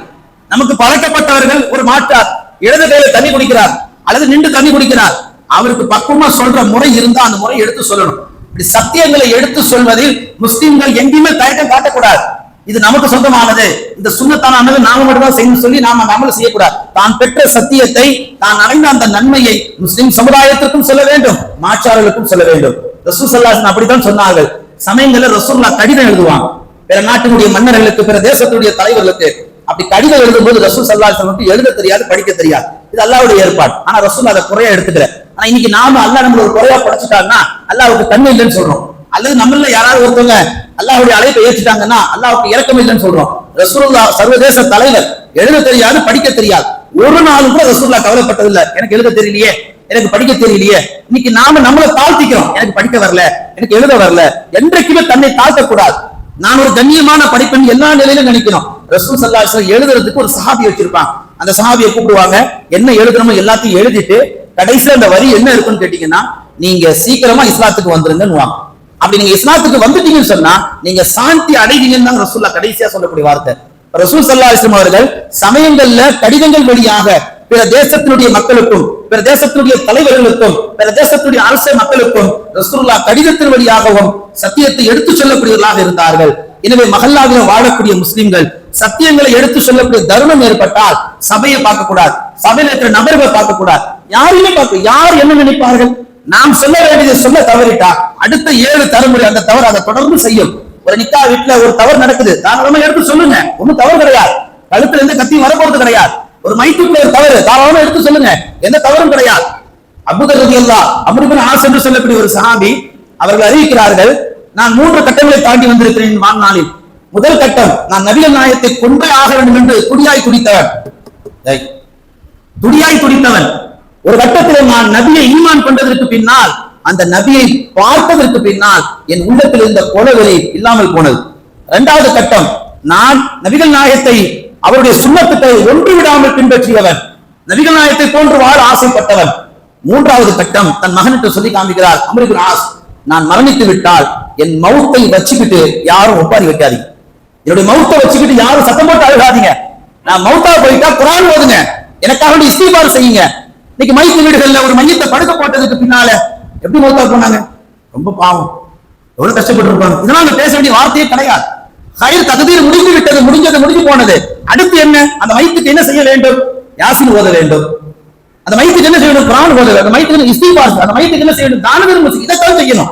நமக்கு பழக்கப்பட்டவர்கள் ஒரு மாற்றார் இடது கையில தண்ணி குடிக்கிறார் அல்லது நின்று தண்ணி குடிக்கிறார், அவருக்கு பக்குவமா சொல்ற முறை இருந்தா அந்த முறை எடுத்து சொல்லணும். இப்படி சத்தியங்களை எடுத்து சொல்வதில் முஸ்லிம்கள் எங்கேயுமே தயக்கம் காட்டக்கூடாது. இது நமக்கு சொந்தமானது, இந்த சுண்ணத்தான அமலை நாம மட்டும்தான் செய்யணும் சொல்லி நாம அந்த அமலை செய்யக்கூடாது. தான் பெற்ற சத்தியத்தை, தான் அடைந்த அந்த நன்மையை முஸ்லிம் சமுதாயத்திற்கும் சொல்ல வேண்டும், மாற்றார்களுக்கும் சொல்ல வேண்டும். ரசூல் ஸல்லல்லாஹு அலைஹி வஸல்லம் அப்படித்தான் சொன்னார்கள். சமயங்களில் ரசூலுல்லாஹ் கடிதம் எழுதுவாங்க பிற நாட்டினுடைய மன்னர்களுக்கு, பிற தேசத்துடைய தலைவர்களுக்கு. அப்படி கடிதம் எழுதும்போது ரசூல் ஸல்லல்லாஹு அலைஹி வஸல்லம் எழுத தெரியாது, படிக்க தெரியாது. இது அல்லாஹ்வுடைய ஏற்பாடு. ஆனா ரசூல் அதை குறையா எடுத்துக்கல. ஆனா இன்னைக்கு நாம அல்லாஹ் நம்மள ஒரு குறையா படைச்சிட்டாங்கன்னா அல்லாஹ்வுக்கு தன்மை இல்லைன்னு சொல்றோம், அல்லது நம்மள யாராவது ஒருத்தவங்க அல்லாஹ்வுடைய அழைப்பை ஏற்றுட்டாங்கன்னா அல்லாஹ்வுக்கு இரக்கம் இல்லைன்னு சொல்றோம். ரசூலுல்லாஹ் சர்வதேச தலைவர், எழுத தெரியாது, படிக்க தெரியாது. ஒரு நாள் கூட ரசூலுல்லாஹ் கவலைப்பட்டதில்லை, எனக்கு எழுத தெரியலையே, எனக்கு படிக்க தெரியலையே. இன்னைக்கு நாம நம்மளை தாழ்த்திக்கிறோம், எனக்கு படிக்க வரல, எனக்கு எழுத வரல. என்றைக்குமே தன்னை தாழ்த்தக்கூடாது. நான் ஒரு கண்ணியமான படிப்பெண் எல்லா நிலையிலும் நினைக்கணும். ரசூல் ஸல்லல்லாஹு அலைஹி வஸல்லம் எழுதுறதுக்கு ஒரு சஹாபி வச்சிருப்பாங்க. அந்த சஹாபியை கூப்பிடுவாங்க, என்ன எழுதணுமோ எல்லாத்தையும் எழுதிட்டு கடைசியில அந்த வரி என்ன இருக்குன்னு கேட்டீங்கன்னா, நீங்க சீக்கிரமா இஸ்லாத்துக்கு வந்துருங்கன்னு. அப்படி நீங்க இஸ்லாத்துக்கு வந்துட்டீங்கன்னு சொன்னா நீங்க சாந்தி அடைவீங்கன்னு தான் ரசூலுல்லாஹ் கடைசியா சொல்லக்கூடிய வார்த்தை. ரசூல் ஸல்லல்லாஹு அலைஹி வஸல்லம் அவர்கள் சமயங்கள்ல கடிதங்கள் வழியாக பிற தேசத்தினுடைய மக்களுக்கும், பிற தேசத்தினுடைய தலைவர்களுக்கும், பிற தேசத்தினுடைய அரச மக்களுக்கும் ரசூலுல்லாஹ் கடிதத்தின் வழியாகவும் சத்தியத்தை எடுத்து சொல்லக்கூடியவர்களாக இருந்தார்கள். எனவே மஹல்லாவில் வாழக்கூடிய முஸ்லிம்கள் சத்தியங்களை எடுத்து சொல்லக்கூடிய தருணம் ஏற்பட்டால் சபையை பார்க்க கூடாது, சபையில் இருக்கிற நபர்களை பார்க்க கூடாது, யாருமே பார்க்க. யார் என்ன நினைப்பார்கள்? நாம் சொல்ல வேண்டியதை சொல்ல தவறிட்டா அடுத்த 7 தலைமுறை அந்த தவறு அதை தொடர்ந்து செய்யும். ஒரு நிக்கா வீட்டுல ஒரு தவறு நடக்குது, தாராளமா எடுத்து சொல்லுங்க, ஒன்னும் தவறு கிடையாது. கழுத்துல எந்த கத்தியும் வரப்போறது கிடையாது. ஒரு மைத்துக்குள்ள ஒரு தவறு தாராளமா எடுத்து சொல்லுங்க, எந்த தவறும் கிடையாது. அபூதர் ரலியல்லாஹு அம்ர் இப்னு ஆஸ் என்று சொல்லக்கூடிய ஒரு சஹாபி அவர்கள் அறிவிக்கிறார்கள், நான் 3 கட்டங்களை தாண்டி வந்திருக்கிறேன் வாழ்நாளில். முதல் கட்டம், நான் நபிகள் நாயகத்தை கொண்டே ஆக வேண்டும் என்று துடியாய் துடித்தவன். ஒரு கட்டத்தில் நான் நபியை ஈமான் கொண்டதற்கு பின்னால், அந்த நபியை பார்த்ததற்கு பின்னால் என் உள்ளத்தில் இருந்த கொலவெறி இல்லாமல் போனது. 2வது கட்டம், நான் நபிகள் நாயகத்தை அவருடைய சுன்னத்தை ஒன்று விடாமல் பின்பற்றியவன், நபிகள் நாயகத்தை போன்று வாழ ஆசைப்பட்டவன். 3வது கட்டம், தன் மகனுக்கு சொல்லி காண்பிக்கிறார், அம்ர் இப்னு ஆஸ், நான் மரணித்து விட்டால் என் மௌத்தை வச்சுக்கிட்டு யாரும் ஒப்பாரி வைக்காதீங்க, என்னுடைய மௌத்தை வச்சுக்கிட்டு யாரும் சத்தம் போட்டு அழுகாதீங்க. நான் மௌத்தா போயிட்டா குர்ஆன் ஓதுங்க, எனக்காக இஸ்திக்பார் செய்யுங்க. இன்னைக்கு மைத்து வீடுகள்ல ஒரு மையத்தை படுக்க போட்டதுக்கு பின்னால எப்படி மௌத்தா போனாங்க? ரொம்ப பாவம், எவ்வளவு கஷ்டப்பட்டு இருப்பாங்க. இதெல்லாம் பேச வேண்டிய வார்த்தையே கிடையாது. ஹைர் தக்தீர் முடிந்து விட்டது, முடிஞ்சு போனது. அடுத்து என்ன? அந்த மைத்துக்கு என்ன செய்ய வேண்டும்? யாசின் ஓத வேண்டும். அந்த மைத்துக்கு என்ன செய்யணும்? குர்ஆன் ஓத வேண்டும். அந்த மைத்துக்கு இஸ்திக்பார், அந்த மைத்துக்கு என்ன செய்யணும்? தான தர்மம், இதைத்தான் செய்யணும்.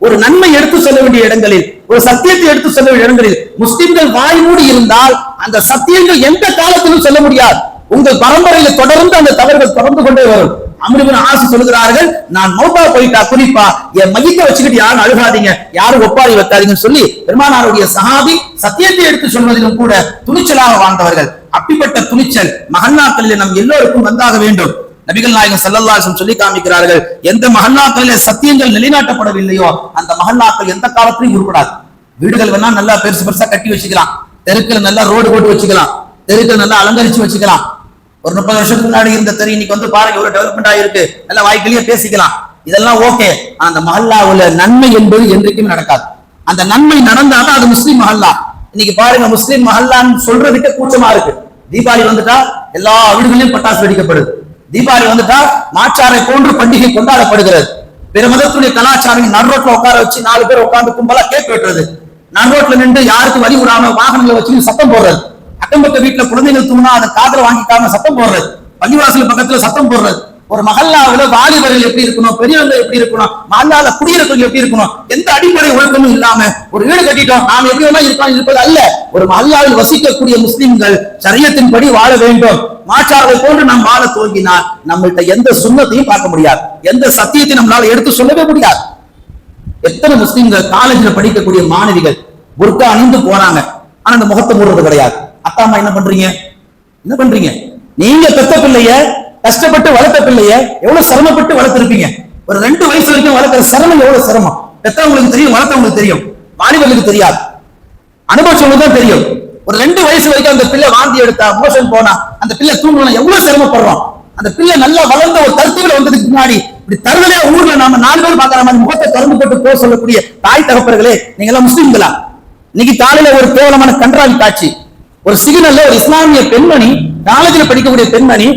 ஒரு நன்மை எடுத்து சொல்ல வேண்டிய இடங்களில், ஒரு சத்தியத்தை எடுத்து சொல்ல வேண்டிய இடங்களில் முஸ்லிம்கள் வாய் மூடி இருந்தால் அந்த சத்தியங்கள் எந்த காலத்திலும் சொல்ல முடியாது. உங்கள் பரம்பரையில தொடர்ந்து அந்த தவறுகள் தொடர்ந்து கொண்டே வரும். அம்ர் இப்னு ஆஸ் சொல்லுகிறார்கள், நான் மௌத்தா போயிட்டா குறிப்பா என் மையத்தை வச்சுக்கிட்டு யாரும் அழுகாதீங்க, யாரும் ஒப்பாரி வைக்காதீங்கன்னு சொல்லி பெருமானாருடைய சஹாபி சத்தியத்தை எடுத்து சொல்வதிலும் கூட துணிச்சலாக வாழ்ந்தவர்கள். அப்படிப்பட்ட துணிச்சல் மஹல்லாக்களில் நம் எல்லோருக்கும் வந்தாக வேண்டும். நபிகள் நாயகம் ஸல்லல்லாஹு அலைஹி வஸல்லம் சொல்லி காமிக்கிறார்கள், எந்த மஹல்லாக்களிலே சத்தியங்கள் நிலைநாட்டப்படவில்லையோ அந்த மஹல்லாக்கள் எந்த காலத்திலும் உருப்படாது. வீடுகள் வேணா நல்லா பெருசு பெருசா கட்டி வச்சுக்கலாம், தெருக்கள் நல்லா ரோடு போட்டு வச்சுக்கலாம், தெருக்கள் நல்லா அலங்கரிச்சு வச்சுக்கலாம். ஒரு 30 வருஷத்துக்கு முன்னாடி இருந்த தெரு இன்னைக்கு வந்து பாருங்க எவ்வளவு டெவலப்மெண்ட் ஆயிருக்கு, நல்லா வாய்க்கிலேயே பேசிக்கலாம், இதெல்லாம் ஓகே. அந்த மஹல்லாவுல நன்மை என்பது என்றைக்குமே நடக்காது. அந்த நன்மை நடந்தாதான் அது முஸ்லிம் மஹல்லா. இன்னைக்கு பாருங்க முஸ்லிம் மஹல்லான்னு சொல்றதுக்கு கூச்சமா இருக்கு. தீபாவளி வந்துட்டா எல்லா வீடுகளிலும் பட்டாசு வெடிக்கப்படுது. தீபாவளி வந்துட்டா மாற்றாரை போன்று பண்டிகை கொண்டாடப்படுகிறது. பிற மதத்துடைய கலாச்சாரம் நடுரோட்ல உட்கார வச்சு 4 பேர் உட்கார்ந்து கும்பலா கேக் வெட்டுறது, நடுரோட்ல நின்று யாருக்கு வழி விடாம வாகனங்களை வச்சு சத்தம் போடுறது, அக்கம்பக்க வீட்டுல குழந்தைகள் தூங்கினா அதை காதல வாங்கிக்காம சத்தம் போடுறது, பள்ளிவாசல் பக்கத்துல சத்தம் போடுறது. ஒரு மஹல்லாவுல வாலிபர்கள் எப்படி இருக்கணும், பெரியவங்க எப்படி இருக்கணும், மஹல்லால குடியிருப்பவர்கள் எப்படி இருக்கணும், எந்த அடிப்படை ஒழுக்கமும் இல்லாம ஒரு வீடு கட்டிட்டோம் நாம் எப்படி வேணா இருக்கலாம் இருப்பது அல்ல. ஒரு மஹல்லாவில் வசிக்கக்கூடிய முஸ்லிம்கள் ஷரியத்தின்படி வாழ வேண்டும். மாற்றார்கள் போன்று நாம் வாழ துவங்கினால் நம்மள்ட்ட எந்த சுன்னத்தையும் பார்க்க முடியாது, எந்த சத்தியத்தையும் நம்மளால எடுத்து சொல்லவே முடியாது. எத்தனை முஸ்லிம்கள் காலேஜ்ல படிக்கக்கூடிய மாணவிகள் புர்கா அணிந்து போறாங்க, ஆனா அந்த முகத்தை மூடுறது கிடையாது. அப்பா அம்மா என்ன பண்றீங்க, என்ன பண்றீங்க? நீங்க பெத்த பிள்ளைய கஷ்டப்பட்டு வளர்த்த பிள்ளைய எவ்வளவு சிரமப்பட்டு வளர்த்திருப்பீங்க. ஒரு 2 வயசு வரைக்கும் வளர்க்கிற சிரமம் எவ்வளவு சிரமம் பெற்றவங்களுக்கு தெரியும், வளர்த்தவங்களுக்கு தெரியும், வாலிபர்களுக்கு தெரியாது, அனுபவங்களுக்கு தான் தெரியும். ஒரு 2 வயசு வரைக்கும் அந்த பிள்ளை வாந்தி எடுத்தா, மோஷன் போனா, அந்த பிள்ளை தூங்கணும், எவ்வளவு சிரமப்படுறோம். அந்த பிள்ளை நல்லா வளர்ந்த ஒரு கருத்துக்கள் வந்ததுக்கு முன்னாடி இப்படி தருதலையா ஊர்ல நாம 4 பேர் பாக்குற மாதிரி முகத்தை திறந்து போட்டு போக சொல்லக்கூடிய தாய் தகப்பர்களே, நீங்க எல்லாம் முஸ்லிம்களா? இன்னைக்கு காலையில ஒரு கேவலமான கன்றாவி காட்சி. ஒரு சிக்னல்ல ஒரு இஸ்லாமிய பெண்மணி, காலேஜில் படிக்கக்கூடிய பெண்மணி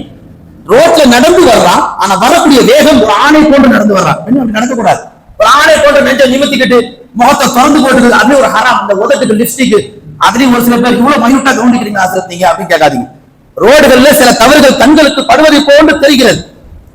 ரோட்ல நடந்து வர்றான், ஆனா வரக்கூடிய வேகம் ஒரு ஆணை போன்று நடந்து வர்றான். பெண் நடக்கக்கூடாது. ஒரு ஆணை போன்று நெஞ்ச நிமித்திக்கிட்டு முகத்தை திறந்து போட்டு அப்படியே ஒரு ஹராம், அந்த உதட்டுக்கு லிப்ஸ்டிக், அதுலயும் ஒரு சில பேர் இவ்வளவு மைனூட்டா கவனிக்கிறீங்க ஆசிரியத்தீங்க அப்படின்னு கேட்காதீங்க. ரோடுகள்ல சில தவறுகள் கண்களுக்கு படுவதை போன்று தெரிகிறது.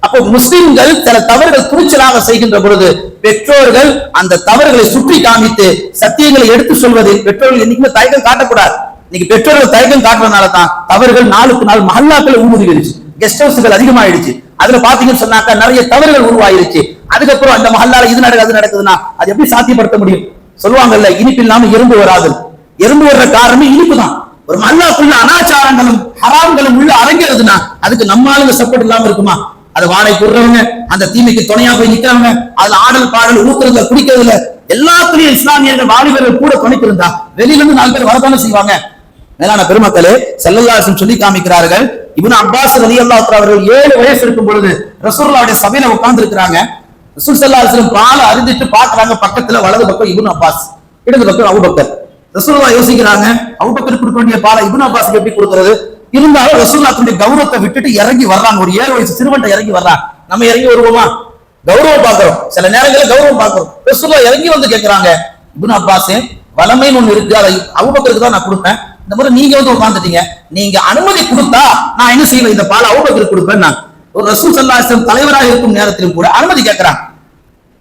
அப்போ முஸ்லிம்கள் சில தவறுகள் துணிச்சலாக செய்கின்ற பொழுது பெற்றோர்கள் அந்த தவறுகளை சுற்றி காமித்து சத்தியங்களை எடுத்து சொல்வதில் பெற்றோர்கள் என்னைக்குமே தயக்கம் காட்டக்கூடாது. இன்னைக்கு பெற்றோர்கள் தயக்கம் காட்டுறதுனால தான் தவறுகள் நாளுக்கு நாள் மஹல்லாக்கள் ஊடுருவிடுச்சு, கெஸ்ட் ஹவுஸ்கள் அதிகமாயிடுச்சு. அதுல பாத்தீங்கன்னு சொன்னாக்கா நிறைய தவறுகள் உருவாயிருச்சு. அதுக்கப்புறம் அந்த மஹல்லால இது நடக்குது அது நடக்குதுன்னா அது எப்படி சாத்தியப்படுத்த முடியும்? சொல்லுவாங்கல்ல, இனிப்பு இல்லாம எறும்பு வராது. எறும்பு வர்ற காரணம் இனிப்பு தான். ஒரு மஹல்லாக்குள்ள அனாச்சாரங்களும் ஹராம்களும் உள்ள அரங்கிறதுனா அதுக்கு நம்ம ஆளுங்க சப்போர்ட் இல்லாம இருக்குமா? அது வாடகை கூடுறவங்க, அந்த தீமைக்கு துணையா போய் நிக்கிறவங்க, அதுல ஆடல் பாடல் ஊத்துறதுல குடிக்கிறதுல எல்லாத்துலயும் இஸ்லாமியர்கள் வாலிபர்கள் கூட துணைக்கிருந்தா வெளியில இருந்து 4 பேர் வரதானே செய்வாங்க. மேலான பெருமக்களே, ஸல்லல்லாஹு அலைஹி வஸல்லம் சொல்லி காமிக்கிறார்கள், இப்னு அப்பாஸ் ரலியல்லாஹு தஆலா அவர்கள் 7 வயசு இருக்கும் பொழுது ரசூலுல்லாஹ்வுடைய சபையில உட்கார்ந்து இருக்கிறாங்க. ரசூல் ஸல்லல்லாஹு அலைஹி வஸல்லம் பால் அருந்திட்டு பாக்குறாங்க, பக்கத்துல வலது பக்கம் இப்னு அப்பாஸ், இடது பக்கம் அபூபக்கர். ரசூலுல்லாஹ் யோசிக்கிறாங்க, அபூபக்கர் கொடுக்க வேண்டிய பாலை இப்னு அப்பாஸ்க்கு எப்படி கொடுக்கிறது? இருந்தாலும் ரசூலுல்லாஹ்வுடைய கௌரவத்தை விட்டுட்டு இறங்கி வர்றாங்க. ஒரு 7 வயசு சிறுவன்ட்ட இறங்கி வர்றாங்க. நம்ம இறங்கி வருவோமா? கௌரவம் பார்க்கிறோம், சில நேரங்களில் கௌரவம் பார்க்கிறோம். ரசூலுல்லாஹ் இறங்கி வந்து கேட்கிறாங்க, இப்னு அப்பாஸே வளமைன்னு ஒண்ணு இருக்கு, அதை அபூபக்கருக்கு தான் நான் கொடுப்பேன், இந்த முறை நீங்க வந்து உட்கார்ந்துட்டீங்க, நீங்க அனுமதி கொடுத்தா நான் என்ன செய்வேன், இந்த பால் அபூபக்கருக்கு கொடுப்பேன். நான் ஒரு ரசூல் ஸல்லல்லாஹு அலைஹி வஸல்லம் தலைவராக இருக்கும் நேரத்திலும் கூட அனுமதி கேட்கிறாங்க.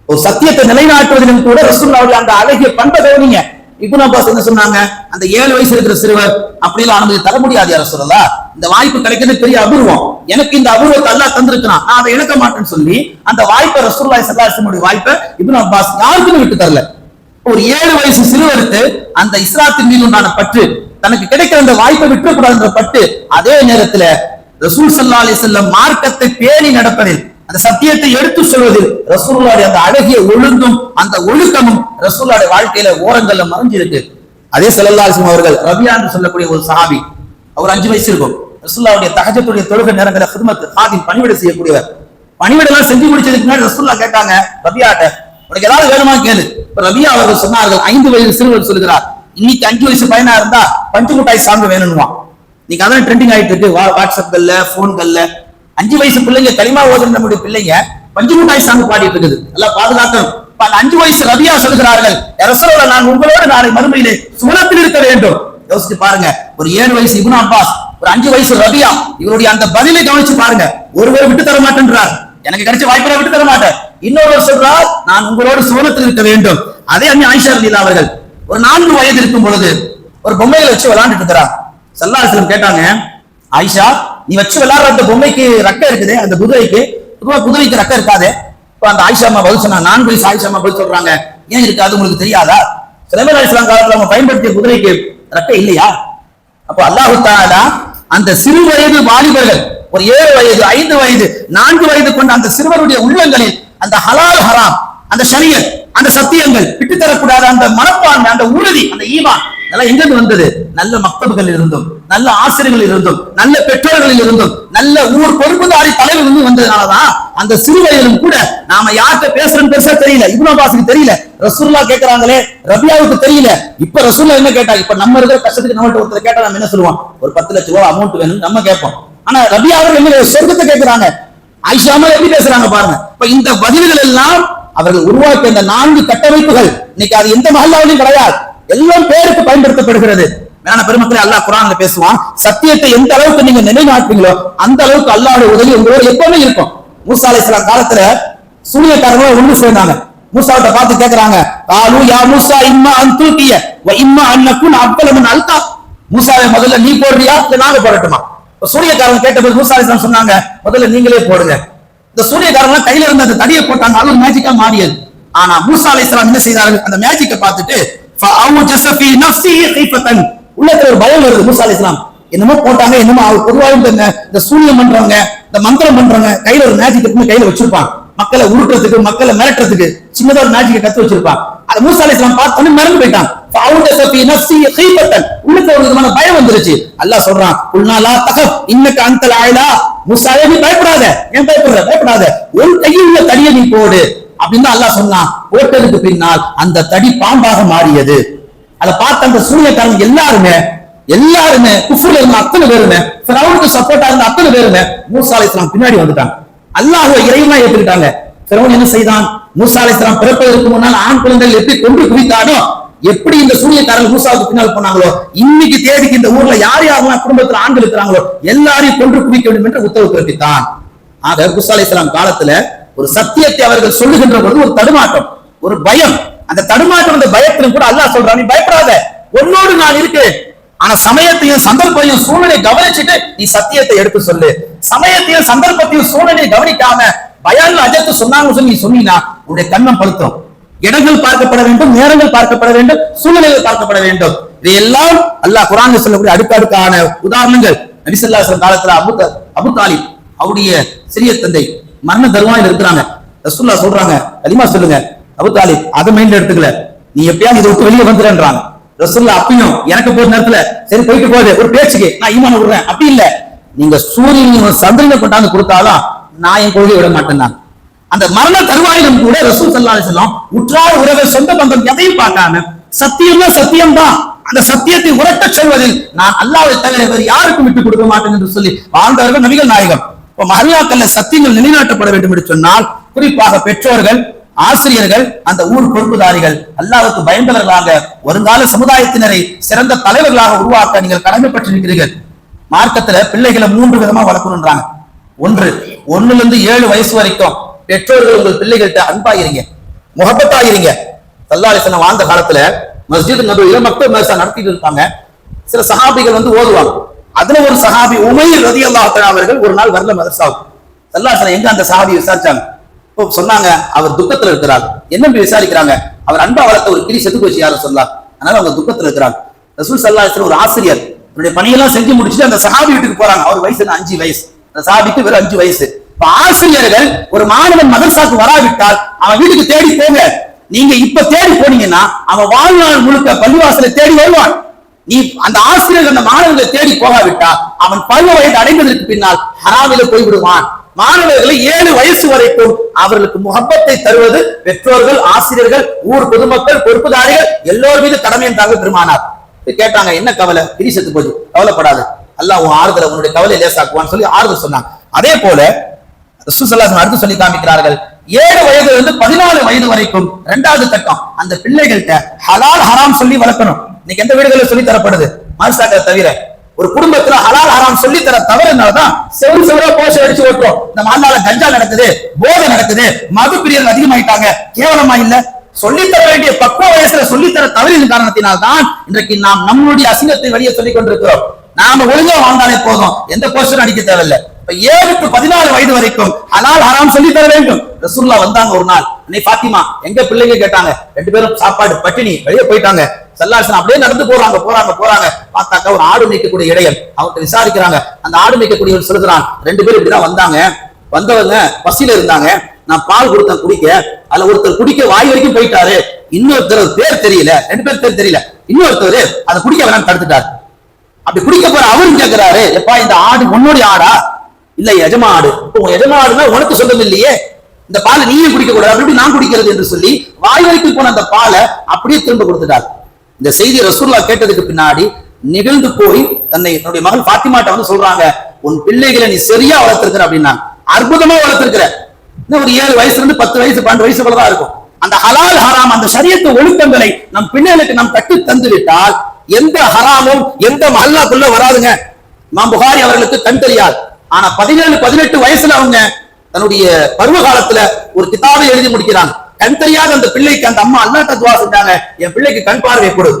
ஒரு சத்தியத்தை நிலைநாட்டுவதிலும் கூட ரசூலுல்லாஹ்வுடைய அந்த அழகிய பண்பை கவனிங்க. இப்னு அப்பாஸ் என்ன சொன்னாங்க, அந்த 7 வயசு இருக்கிற சிறுவர் அப்படியெல்லாம் அனுமதி தர முடியாது யா ரசூலல்லாஹ், இந்த வாய்ப்பு கிடைக்கிறது பெரிய அபூர்வம், எனக்கு இந்த அபூர்வத்தை அல்லாஹ் தந்திருக்கிறான், நான் அதை இழக்க மாட்டேன்னு சொல்லி அந்த வாய்ப்பை ரசூலுல்லாஹி ஸல்லல்லாஹு அலைஹி வஸல்லம் வாய்ப்பை இப்னு அப்பாஸ் யாருக்குமே விட்டு தரல. ஒரு 7 வயசு சிறுவருக்கு அந்த இஸ்லாத்தின் மீது உண்டான பற்று, தனக்கு கிடைக்கிற அந்த வாய்ப்பை விட்டுக்கூடாதுன்ற பட்டு, அதே நேரத்துல ரசூல் ஸல்லல்லாஹு அலைஹி வஸல்லம் மார்க்கத்தை பேணி நடப்பதில், அந்த சத்தியத்தை எடுத்து சொல்வதில் ரசூலுல்லாஹ்வுடைய அந்த அழகிய ஒழுங்கும் அந்த ஒழுக்கமும் ரசூலுல்லாஹ்வுடைய வாழ்க்கையில ஓரங்கள்ல மறைஞ்சிருக்கு. அதே ஸல்லல்லாஹு அலைஹி வஸல்லம் அவர்கள் ரபியா என்று சொல்லக்கூடிய ஒரு சஹாபி, அவர் 5 வயசு இருக்கும். ரசூலுல்லாஹ்வுடைய தஹஜ்ஜுடைய தொழுகை நேரங்களில் ஹித்மத் ஹாதிம் பணிவிடை செய்யக்கூடியவர். பணிவிடெல்லாம் செஞ்சு முடிச்சதுக்கு முன்னாடி ரசூலுல்லாஹ் கேட்டாங்க ரபியாட்ட, உனக்கு ஏதாவது வேணுமா கேளு. ரபியா அவர்கள் சொன்னார்கள், 5 வயது சிறுவர் சொல்கிறார், இன்னைக்கு 5 வயசு பையனா இருந்தா பஞ்சு மிட்டாய் சாங் வேணும்னுவான். இன்னைக்கு அதான் ட்ரெண்டிங் ஆயிட்டு இருக்கு வாட்ஸ்அப்கள்ல போன்கள்ல. 5 வயசு பிள்ளைங்க களிமா ஓதுற நம்முடைய பிள்ளைங்க பஞ்சு மிட்டாய் சாங் பாடிட்டு இருக்குது. எல்லாம் பாதுகாக்கணும். 5 வயசு ரபியா சொல்கிறார்கள், ரசூலுல்லாஹ் நான் உங்களோடு நாளை மறுமையிலே சுவனத்தில் இருக்க வேண்டும். யோசிச்சு பாருங்க, ஒரு 7 வயசு இப்னு அப்பாஸ், ஒரு 5 வயசு ரபியா, இவருடைய அந்த பதிலை கவனிச்சு பாருங்க. ஒருவர் விட்டு தர மாட்டேன்றார், எனக்கு கிடைச்ச வாய்ப்பை விட்டு தர மாட்டேன். இன்னொருவர் சொல்றார், நான் உங்களோடு சுவனத்தில் இருக்க வேண்டும். அதே அண்ணி ஆயிஷா ரலியல்லாஹு அவர்கள் ஒரு 4 வயது இருக்கும் பொழுது ஒரு பொம்மையை வச்சு விளையாண்டுட்டு இருக்கிறார். ஸல்லல்லாஹு அலைஹி வஸல்லம் கேட்டாங்க, ஆயிஷா நீ வச்சு விளையாடுற அந்த பொம்மைக்கு ரெக்கை இருக்குது, அந்த குதிரைக்கு குதிரைக்கு ரெக்கை இருக்காது. இப்ப அந்த ஆயிஷா அம்மா பதில் சொன்னாங்க, 4 வயசு ஆயிஷா அம்மா பதில் சொல்றாங்க, ஏன் இருக்காது உங்களுக்கு தெரியாதா? சுலைமான் அலைஹிஸ்ஸலாம் காலத்துல அவங்க பயன்படுத்திய குதிரைக்கு ரெக்கை இல்லையா? அப்ப அல்லாஹ் தஆலா அந்த சிறு வயது வாலிபர்கள், ஒரு 7 வயது 5 வயது 4 வயது கொண்ட அந்த சிறுவருடைய உள்ளங்களில் அந்த ஹலால் ஹராம், அந்த ஷரியத், அந்த சத்தியங்கள் விட்டு தரக்கூடாத அந்த மனப்பான்மை, அந்த உறுதி, அந்த ஈமான் இதெல்லாம் எங்கிருந்து வந்தது? நல்ல மக்தபுகள் இருந்தும், நல்ல ஆசிரியர்கள் இருந்தும், நல்ல பெற்றோர்களில் இருந்தும், நல்ல ஊர் பொறுப்புதாரி தலைவர் இருந்து வந்ததுனாலதான் அந்த சிறு வயதிலும் கூட நாம யார்கிட்ட பேசுறோம்னு பெருசா தெரியல. இப்னு அப்பாஸுக்கு தெரியல, ரசூலுல்லாஹ் கேட்கறாங்களே ரபியாவுக்கு தெரியல. இப்ப ரசூலுல்லாஹ் என்ன கேட்டா, இப்ப நம்ம இருக்கிற கஷ்டத்துக்கு நம்மள்ட்ட ஒருத்தர் கேட்டா நம்ம என்ன சொல்லுவோம்? ஒரு 10 லட்சம் ரூபாய் அமௌண்ட் வேணும் நம்ம கேட்போம். ஆனா ரபியா அவர்கள் என்ன சொர்க்கத்தை கேட்கிறாங்க, ஆயிஷா அம்மா எப்படி பேசுறாங்க பாருங்க. இப்ப இந்த பதில்கள் எல்லாம் அவர்கள் உருவாக்கிய இந்த 4 கட்டமைப்புகள் இன்னைக்கு அது எந்த மஹல்லாவிலும் கிடையாது, எல்லாம் பேருக்கு பயன்படுத்தப்படுகிறது. மேலான பெருமக்களே, அல்லாஹ் குர்ஆன்ல பேசுவான், சத்தியத்தை எந்த அளவுக்கு நீங்க நிலைநாட்டுறீங்களோ அந்த அளவுக்கு அல்லாஹ்வுடைய உதவி உங்களோட எப்பவுமே இருக்கும். மூசா அலைஹிஸ்ஸலாம் காலத்துல சூனியக்காரங்க ஒண்ணு சேர்ந்தாங்க. மூசாவை பார்த்து கேக்குறாங்க, காலு யா மூசா இம்மா அன் துல்கிய வ இம்மா அன் நகுன் அஃதல மின் அல்கா. மூசாவை முதல்ல நீ போடுறியா இல்ல நாங்க போடட்டுமா? சூனியக்காரங்க கேட்டபோது மூசா அலைஹிஸ்ஸலாம் சொன்னாங்க, முதல்ல நீங்களே போடுங்க. இந்த சூனியக்காரங்க கையில இருந்த அந்த தடியை போட்டாங்க, அது மேஜிக்கா மாறியது. ஆனா மூசா அலைஹிஸ்ஸலாம் என்ன செய்தார்கள்? அந்த மேஜிக்கை பார்த்துட்டு ஃபஅவுஜஸ ஃபீ நஃப்ஸிஹி கைஃபத்தன், உள்ளத்துல ஒரு பயம் வருது. மூசா அலைஹிஸ்ஸலாம் என்னமோ போட்டாங்க, என்னமோ பொதுவாக இந்த சூனியம் பண்றவங்க, இந்த மந்திரம் பண்றவங்க கையில ஒரு மேஜிக் கையில வச்சிருப்பாங்க, மக்களை உருட்டுறதுக்கு, மக்களை மிரட்டுறதுக்கு சின்னதா ஒரு மேஜிக்கை கத்து வச்சிருப்பாங்க. அது மூசா அலைஹிஸ்ஸலாம் பார்த்தோன்னே மறந்து போயிட்டாங்க. ஃபஅவுஜஸ ஃபீ நஃப்ஸிஹி கைஃபத்தன், உள்ளத்துல ஒரு விதமான பயம் வந்துருச்சு. அல்லாஹ் சொல்றான், குல்னா லா தகஃப் இன்னக அன்தல் ஆயிலா. மூசாவே நீ பயப்படாத. ஏன் பயப்படுற? பயப்படாத, ஒரு கையில் உள்ள தடியை நீ போடு அப்படின்னு அல்லாஹ் சொன்னான். போட்டதுக்கு பின்னால் அந்த தடி பாம்பாக மாறியது. அதை பார்த்த அந்த சூனியக்காரங்க எல்லாருமே குஃப்ர்ல இருந்த அத்தனை பேருமே, ஃபிரௌனுக்கு சப்போர்ட்டா இருந்த அத்தனை பேருமே மூசா அலைஹிஸ்ஸலாம் பின்னாடி வந்துட்டாங்க. அல்லாஹ்வை இறைவனா ஏத்துக்கிட்டாங்க. ஃபிரௌன் என்ன செய்தான்? மூசா அலைஹிஸ்ஸலாம் பிறப்பதற்கு முன்னால் ஆண் குழந்தைகள் எப்படி கொன்று குவித்தானோ, எப்படி இந்த சூனியக்காரர்கள் மூசாவுக்கு பின்னால் போனாங்களோ, இன்னைக்கு தேதிக்கு இந்த ஊர்ல யார் யாரெல்லாம் குடும்பத்துல ஆண்கள் இருக்கிறாங்களோ எல்லாரையும் கொன்று குவிக்க வேண்டும் என்று உத்தரவு பிறப்பித்தான். ஆக மூசா அலைஹிஸ்ஸலாம் காலத்துல ஒரு சத்தியத்தை அவர்கள் சொல்லுகின்ற பொழுது ஒரு தடுமாற்றம், ஒரு பயம். அந்த தடுமாற்றம், அந்த பயத்திலும் கூட அல்லாஹ் சொல்றான், நீ பயப்படாத, உன்னோடு நான் இருக்கேன். ஆனா சமயத்தையும் சந்தர்ப்பத்தையும் சூழ்நிலை கவனிச்சுட்டு நீ சத்தியத்தை எடுத்து சொல்லு. சமயத்தையும் சந்தர்ப்பத்தையும் சூழ்நிலையை கவனிக்காம பயான்ல அஜத்து சொன்னாங்க சொல்லி நீ சொன்னீங்கன்னா உன்னுடைய கண்ணம் பழுத்தும். இடங்கள் பார்க்கப்பட வேண்டும், நேரங்கள் பார்க்கப்பட வேண்டும், சூழ்நிலைகள் பார்க்கப்பட வேண்டும். இதையெல்லாம் அல்லாஹ் குர்ஆன்ல சொல்லக்கூடிய அடுக்கடுக்கான உதாரணங்கள். நபி ஸல்லல்லாஹு அலைஹி வஸல்லம் காலத்துல அபூ தாலிப் அவருடைய சிறிய தந்தை மரண தருவாயில் இருக்கிறாங்க. ரசூலுல்லாஹ் சொல்றாங்க, கலிமா சொல்லுங்க. அபூ தாலிப் அதை மைண்ட்ல எடுத்துக்கல, நீ எப்படியாவது இதை விட்டு வெளியே வந்துடுன்றாங்க. ரசூலுல்லாஹ் அப்பயும் எனக்கு போற நேரத்துல சரி போயிட்டு போகுது ஒரு பேச்சுக்கு நான் ஈமான விடுறேன், அப்படி இல்ல, நீங்க சூரியன் சந்திரனை கொண்டாந்து கொடுத்தாலும் நான் என் கொள்கையை விட மாட்டேன். அந்த மரண தருவாயிலும் கூட ரசூல் ஸல்லல்லாஹு அலைஹி வஸல்லம் உற்றார் உறவு சொந்த பந்தம் எதையும் பார்க்காம சத்தியம்னா சத்தியம்தான், அந்த சத்தியத்தை உரட்ட சொல்வதில் நான் அல்லாஹ்வை தவிர வேறு யாருக்கும் விட்டுக் கொடுக்க மாட்டேன் என்று சொல்லி வாழ்ந்தவர்கள் நபிகள் நாயகம். இப்ப மஹல்லாக்கள்ல சத்தியங்கள் நிலைநாட்டப்பட வேண்டும் என்று சொன்னால் குறிப்பாக பெற்றோர்கள், ஆசிரியர்கள், அந்த ஊர் பொறுப்புதாரிகள் அல்லாஹ்வுக்கு பயந்தவர்களாக வருங்கால சமுதாயத்தினரை சிறந்த தலைவர்களாக உருவாக்க நீங்கள் கடமைப்பட்டிருக்கிறீர்கள். மார்க்கத்துல பிள்ளைகளை 3 விதமா வளர்க்கணும்ன்றாங்க. 1 இருந்து 7 வயசு வரைக்கும் பெற்றோர்கள் உங்கள் பிள்ளைகள்கிட்ட அன்பாயிருங்க, முகப்பத்தாயிருங்க. ஸல்லல்லாஹு அலைஹி வஸல்லம் வாழ்ந்த காலத்துல மஸ்ஜித் நபவியில மக்தப் மதரசா நடத்திட்டு இருக்காங்க. சில சஹாபிகள் வந்து ஓதுவாங்க. அதுல ஒரு சஹாபி உமைர் ரலியல்லாஹு தஆலா அவர்கள் ஒரு நாள் வரல மதரசாவுக்கு. ஸல்லல்லாஹு அலைஹி வஸல்லம் எங்க அந்த சஹாபியை விசாரிச்சாங்க. சொன்னாங்க அவர் துக்கத்துல இருக்கிறார். என்ன விசாரிக்கிறாங்க? அவர் அன்பா வளர்த்த ஒரு கிளி செத்து போச்சு யாரும் சொல்லலாம், அதனால அவங்க துக்கத்துல இருக்கிறாங்க. ரசூல் ஸல்லல்லாஹு அலைஹி வஸல்லம் ஒரு ஆசிரியர் அவருடைய பணியெல்லாம் செஞ்சு முடிச்சுட்டு அந்த சஹாபி வீட்டுக்கு போறாங்க. அவர் வயசு 5 வயசு, அந்த சஹாபிக்கு வெறும் 5 வயசு. இப்ப ஆசிரியர்கள் ஒரு மாணவன் மதரசாக்கு வராவிட்டால் அவன் வீட்டுக்கு தேடி போங்க. நீங்க இப்ப தேடி போனீங்கன்னா அவன் வாழ்நாள் முழுக்க பள்ளிவாசலை தேடி வருவான். நீ அந்த ஆசிரியர்கள் அந்த மாணவர்களை தேடி போகாவிட்டா அவன் பருவ வயது அடைந்ததற்கு பின்னால் ஹராமில போய்விடுவான். மாணவர்களை 7 வயசு வரைக்கும் அவர்களுக்கு முகப்பத்தை தருவது பெற்றோர்கள், ஆசிரியர்கள், ஊர் பொதுமக்கள், பொறுப்புதாரிகள் எல்லோர் மீது கடமை என்றாங்க பெருமானார். கேட்டாங்க, என்ன கவலை? கிரி செத்து போச்சு, கவலைப்படாது, அல்லாஹ் உன் ஆறுதலை, உன்னுடைய கவலை லேசாக்குவான்னு சொல்லி ஆறுதல் சொன்னாங்க. அதே போல ரசூல் ஸல்லல்லாஹு அலைஹி வஸல்லம் அடுத்து சொல்லி காமிக்கிறார்கள், 7 வயதிலிருந்து 14 வயது வரைக்கும் 2வது கட்டம் அந்த பிள்ளைகள்கிட்ட ஹலால் ஹராம் சொல்லி வளர்க்கணும். இன்னைக்கு எந்த வீடுகளில் சொல்லி தரப்படுது? மார்சாக்களை தவிர ஒரு குடும்பத்துல ஹலால் ஹராம் சொல்லி தர தவறுனால்தான் செவரா போஷ அடிச்சு ஓட்டுறோம். இந்த மண்ணால கஞ்சா நடக்குது, போதை நடக்குது, மது பிரியர்கள் அதிகமாயிட்டாங்க. கேவலமா இல்ல? சொல்லித்தர வேண்டிய பக்குவ வயசுல சொல்லித்தர தவறின் காரணத்தினால்தான் இன்றைக்கு நாம் நம்மளுடைய அசிங்கத்தை வெளியே சொல்லிக் கொண்டிருக்கிறோம். நாம ஒழுங்கா வாழ்ந்தாலே போதும், எந்த போஸ்டரும் அடிக்க தேவையில்லை. 7 to 14 வயது வரைக்கும் ஹலால் ஹராம் சொல்லி தர வேண்டும். ரசூலுல்லாஹ் வந்தாங்க ஒரு நாள், அன்னை ஃபாத்திமா எங்க பிள்ளைங்க கேட்டாங்க, 2 பேரும் சாப்பாடு பட்டினி வெளியே போயிட்டாங்க. ஸல்லல்லாஹு அலைஹி வஸல்லம் அப்படியே நடந்து போறாங்க. பார்த்தாக்கா ஒரு ஆடு மேய்க்கக்கூடிய இடையன், அவங்க விசாரிக்கிறாங்க. அந்த ஆடு மேய்க்கக்கூடியவர் சொல்லுகிறான், 2 பேரும் இப்படிதான் வந்தாங்க, வந்தவங்க பசியில இருந்தாங்க, நான் பால் கொடுத்தேன் குடிக்க, அதுல ஒருத்தர் குடிக்க வாய் வரைக்கும் போயிட்டாரு, இன்னொருத்தர் பேர் தெரியல, 2 பேர் பேர் தெரியல, இன்னொருத்தர் அதை குடிக்க வேணாம் தடுத்துட்டாரு. அப்படி குடிக்க போற அவரும் கேட்கிறாரு, எப்பா இந்த ஆடு உன்னுடைய ஆடா? இல்ல எஜமா ஆடு. எஜமா ஆடுனா உனக்கு சொந்தம் இல்லையே, இந்த பாலை நீயே குடிக்க கூடாது, அப்படி நான் குடிக்கிறது என்று சொல்லி வாய் வரைக்கும் போன அந்த பாலை அப்படியே திரும்ப கொடுத்துட்டார். இந்த செய்தி ரசூலுல்லாஹ் கேட்டதுக்கு பின்னாடி நிகழ்ந்து போய் தன்னுடைய மகள் ஃபாத்திமாட்ட வந்து சொல்றாங்க, உன் பிள்ளைகளை நீ சரியா வளர்த்திருக்கிற அப்படின்னா, அற்புதமா வளர்த்திருக்கிற, ஒரு 7 வயசுல இருந்து 10 வயசு 12 வயசு போலதான் இருக்கும். அந்த ஹலால் ஹராம் அந்த ஷரியத்து ஒழுக்கங்களை நம் பிள்ளைகளுக்கு நாம் கற்று தந்து விட்டால் எந்த ஹராமும் எந்த மஹல்லாக்குள்ள வராதுங்க. இமாம் புகாரி அவர்களுக்கு கண் தெரியாது, ஆனா 17-18 வயசுல அவங்க தன்னுடைய பருவ காலத்துல ஒரு கிதாபை எழுதி முடிக்கிறாங்க. கண் தெரியாத அந்த பிள்ளைக்கு அந்த அம்மா அல்லாஹ்ட்ட துஆ செஞ்சாங்க, என் பிள்ளைக்கு கண் பார்வை கொடு.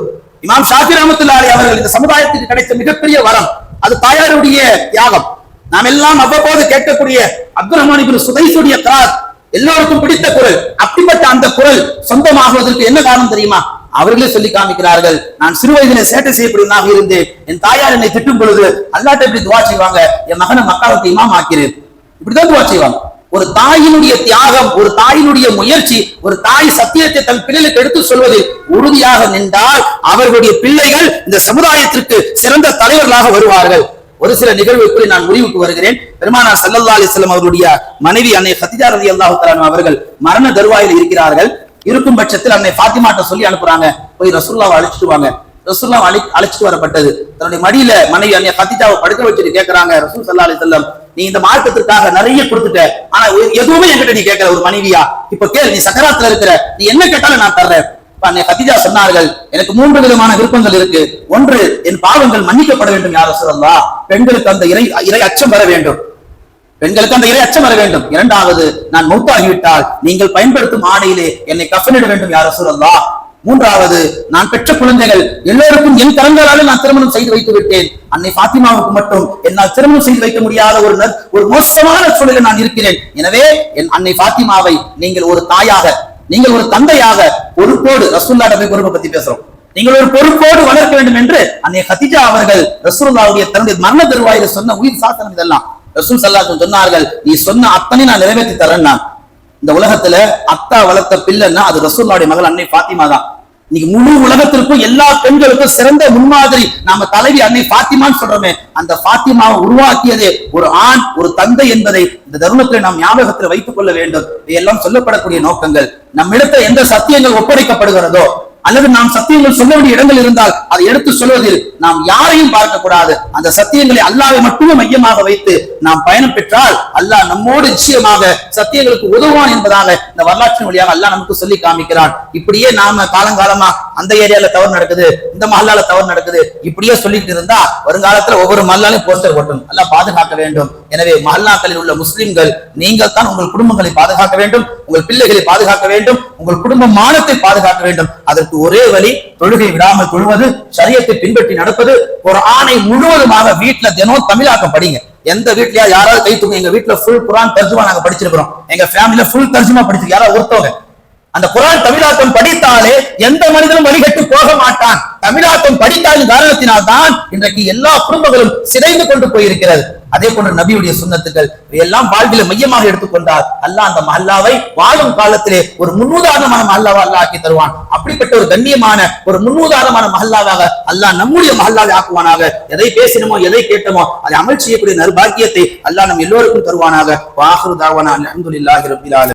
இமாம் ஷாஃபி ரஹ்மத்துல்லாஹி அலைஹி அவர்கள் இந்த சமுதாயத்துக்கு கிடைத்த மிகப்பெரிய வரம், அது தாயாருடைய தியாகம். நாம் எல்லாம் அவ்வப்போது கேட்கக்கூடிய அப்துல் ரஹ்மான் இப்னு சுதைஸுடைய கிராத் எல்லோருக்கும் பிடித்த குரல். அப்படிப்பட்ட அந்த குரல் சொந்தமாகுவதற்கு என்ன காரணம் தெரியுமா? அவர்களே சொல்லி காமிக்கிறார்கள், நான் சிறு வயதிலே சேட்டை செய்யக்கூடியவனாக இருந்தேன், என் தாயார் என்னை திட்டும் பொழுது அல்லாஹ்ட்ட இப்படி துஆ செய்வாங்க, என் மகனை மக்காவுக்கு இமாம் ஆக்கிறேன், இப்படிதான் துஆ செய்வாங்க. ஒரு தாயினுடைய தியாகம், ஒரு தாயினுடைய முயற்சி, ஒரு தாய் சத்தியத்தை தன் பிள்ளைகளுக்கு எடுத்து சொல்வதில் உறுதியாக நின்றால் அவர்களுடைய பிள்ளைகள் இந்த சமுதாயத்திற்கு சிறந்த தலைவர்களாக வருவார்கள். ஒரு சில நிகழ்வுகளை நான் முடிவுக்கு வருகிறேன். பெருமானார் ஸல்லல்லாஹு அலைஹி வஸல்லம் அவருடைய மனைவி அன்னை கதீஜா ரலியல்லாஹு தஆலா அவர்கள் மரண தருவாயில் இருக்கிறார்கள். இருக்கும் பட்சத்தில் அன்னை ஃபாத்திமாட்ட சொல்லி அனுப்புறாங்க, போய் ரசூலுல்லாஹ்வை அழைச்சிட்டு வாங்க. ரசூலுல்லாஹ் அழைச்சிட்டு வரப்பட்டது. தன்னுடைய மடியில மனைவி அன்னை கதீஜாவை படுக்க வச்சுட்டு கேட்கிறாங்க, ரசூல் ஸல்லல்லாஹு அலைஹி வஸல்லம் நீ இந்த மார்க்கத்திற்காக நிறைய கொடுத்துட்ட, ஆனா எதுவுமே என்கிட்ட நீ கேட்கல, ஒரு மனைவியா இப்ப கேள், நீ சக்கராத்துல இருக்கிற, நீ என்ன கேட்டாலும் நான் தர்றேன். கதீஜா சொன்னார்கள், எனக்கு 3 விதமான விருப்பங்கள் இருக்கு. ஒன்று, என் பாவங்கள் மன்னிக்கப்பட வேண்டும் யா ரசூலல்லாஹ், பெண்களுக்கு அந்த இறை அச்சம் வர வேண்டும், பெண்களுக்கு அந்த இறை அச்சம் வர வேண்டும். இரண்டாவது, நான் மௌத்தாகிவிட்டால் நீங்கள் பயன்படுத்தும் ஆடையிலே என்னை கஃனிட வேண்டும் யா ரசூலல்லாஹ். மூன்றாவது, நான் பெற்ற குழந்தைகள் எல்லோருக்கும் என் கரங்களாலே நான் திருமணம் செய்து வைத்து விட்டேன், அன்னை ஃபாத்திமாவுக்கு மட்டும் என்னால் திருமணம் செய்து வைக்க முடியாத ஒரு மோசமான சூழலில் நான் இருக்கிறேன். எனவே என் அன்னை ஃபாத்திமாவை நீங்கள் ஒரு தாயாக, நீங்கள் ஒரு தந்தையாக பொறுப்போடு, ரசூலுல்லாஹ்வுடைய பொறுப்பை பத்தி பேசுறோம், நீங்கள் ஒரு பொறுப்போடு வளர்க்க வேண்டும் என்று அன்னை கதீஜா அவர்கள் ரசூலுல்லாஹ்வுடைய தன்னுடைய மரண தருவாயில சொன்ன உயிர் சாசனம் இதெல்லாம். ரசூல் ஸல்லல்லாஹு அலைஹி வஸல்லம் சொன்னார்கள், நீ சொன்ன அத்தனை நான் நிறைவேற்றி தரேன். நான் இந்த உலகத்துல அத்தா வளர்த்த பிள்ளைன்னா அது ரசூலுல்லாஹ்வுடைய மகள் அன்னை ஃபாத்திமா தான். இன்னைக்கு முழு உலகத்திற்கும் எல்லா பெண்களுக்கும் சிறந்த முன்மாதிரி நாம தலைவி அன்னை ஃபாத்திமான்னு சொல்றோமே, அந்த ஃபாத்திமாவை உருவாக்கியதே ஒரு ஆண், ஒரு தந்தை என்பதை இந்த தருணத்தில் நாம் ஞாபகத்தில் வைத்துக் கொள்ள வேண்டும். இதையெல்லாம் சொல்லப்படக்கூடிய நோக்கங்கள், நம்மிடத்தில் எந்த சத்தியங்கள் ஒப்படைக்கப்படுகிறதோ அல்லது நாம் சத்தியங்கள் சொல்ல வேண்டிய இடங்கள் இருந்தால் அதை எடுத்து சொல்வதில் நாம் யாரையும் பார்க்க கூடாது. அந்த சத்தியங்களை அல்லாஹ்வை மட்டுமே மையமாக வைத்து நாம் பயணம் பெற்றால் அல்லாஹ் நம்மோடு நிச்சயமாக சத்தியங்களுக்கு உதவுவான் என்பதாக இந்த வரலாற்றின் வழியாக அல்லாஹ் நமக்கு சொல்லி காமிக்கிறான். இப்படியே நாம காலங்காலமா அந்த ஏரியால தவறு நடக்குது, இந்த மஹல்லால தவறு நடக்குது, இப்படியே சொல்லிட்டு இருந்தா வருங்காலத்துல ஒவ்வொரு மஹல்லாலையும் போஸ்டர் போட்டும். அல்லாஹ் பாதுகாக்க வேண்டும். எனவே மஹல்லாக்களில் உள்ள முஸ்லிம்கள் நீங்கள் தான் உங்கள் குடும்பங்களை பாதுகாக்க வேண்டும், உங்கள் பிள்ளைகளை பாதுகாக்க வேண்டும், உங்கள் குடும்ப மானத்தை பாதுகாக்க வேண்டும். அதற்கு ஒரே வழி தொழுகை விடாமல் தொழுவது, ஷரியத்தை பின்பற்றி நடப்பது, ஒரு ஆணை முழுவதுமாக வீட்டுல தினம் தமிழாக்கம் படிங்க. எந்த வீட்லயா யாராவது கை தூங்க, எங்க வீட்டுல ஃபுல் குர்ஆன் தர்ஜுமா நாங்க படிச்சிருக்கிறோம், எங்க ஃபேமிலில ஃபுல் தர்ஜுமா படிச்சிருக்கோம், யாராவது ஒருத்தவங்க அந்த குர்ஆன் தமிழாக்கம் படித்தாலே எந்த மனிதனும் வழிகட்டு போக மாட்டான். தமிழாக்கம் படித்தாலும் காரணத்தினால் தான் இன்றைக்கு எல்லா குடும்பங்களும் சிதைந்து கொண்டு போயிருக்கிறது. அதே போன்ற நபியுடைய சுன்னத்துக்கள் எல்லாம் வாழ்வில மையமாக எடுத்துக்கொண்டால் அல்லாஹ் அந்த மஹல்லாவை வாழும் காலத்திலே ஒரு முன்னுதாரணமான மஹல்லாவை அல்லாஹ் ஆக்கி தருவான். அப்படிப்பட்ட ஒரு கண்ணியமான ஒரு முன்னுதாரணமான மஹல்லாவாக அல்லாஹ் நம்முடைய மஹல்லாவை ஆக்குவானாக. எதை பேசினமோ எதை கேட்டமோ அதை அமல் செய்யக்கூடிய நற்பாக்கியத்தை அல்லாஹ் நம் எல்லோருக்கும் தருவானாக. வாஹிரு தாவானா அல்ஹம்துலில்லாஹி ரப்பில் ஆலமீன்.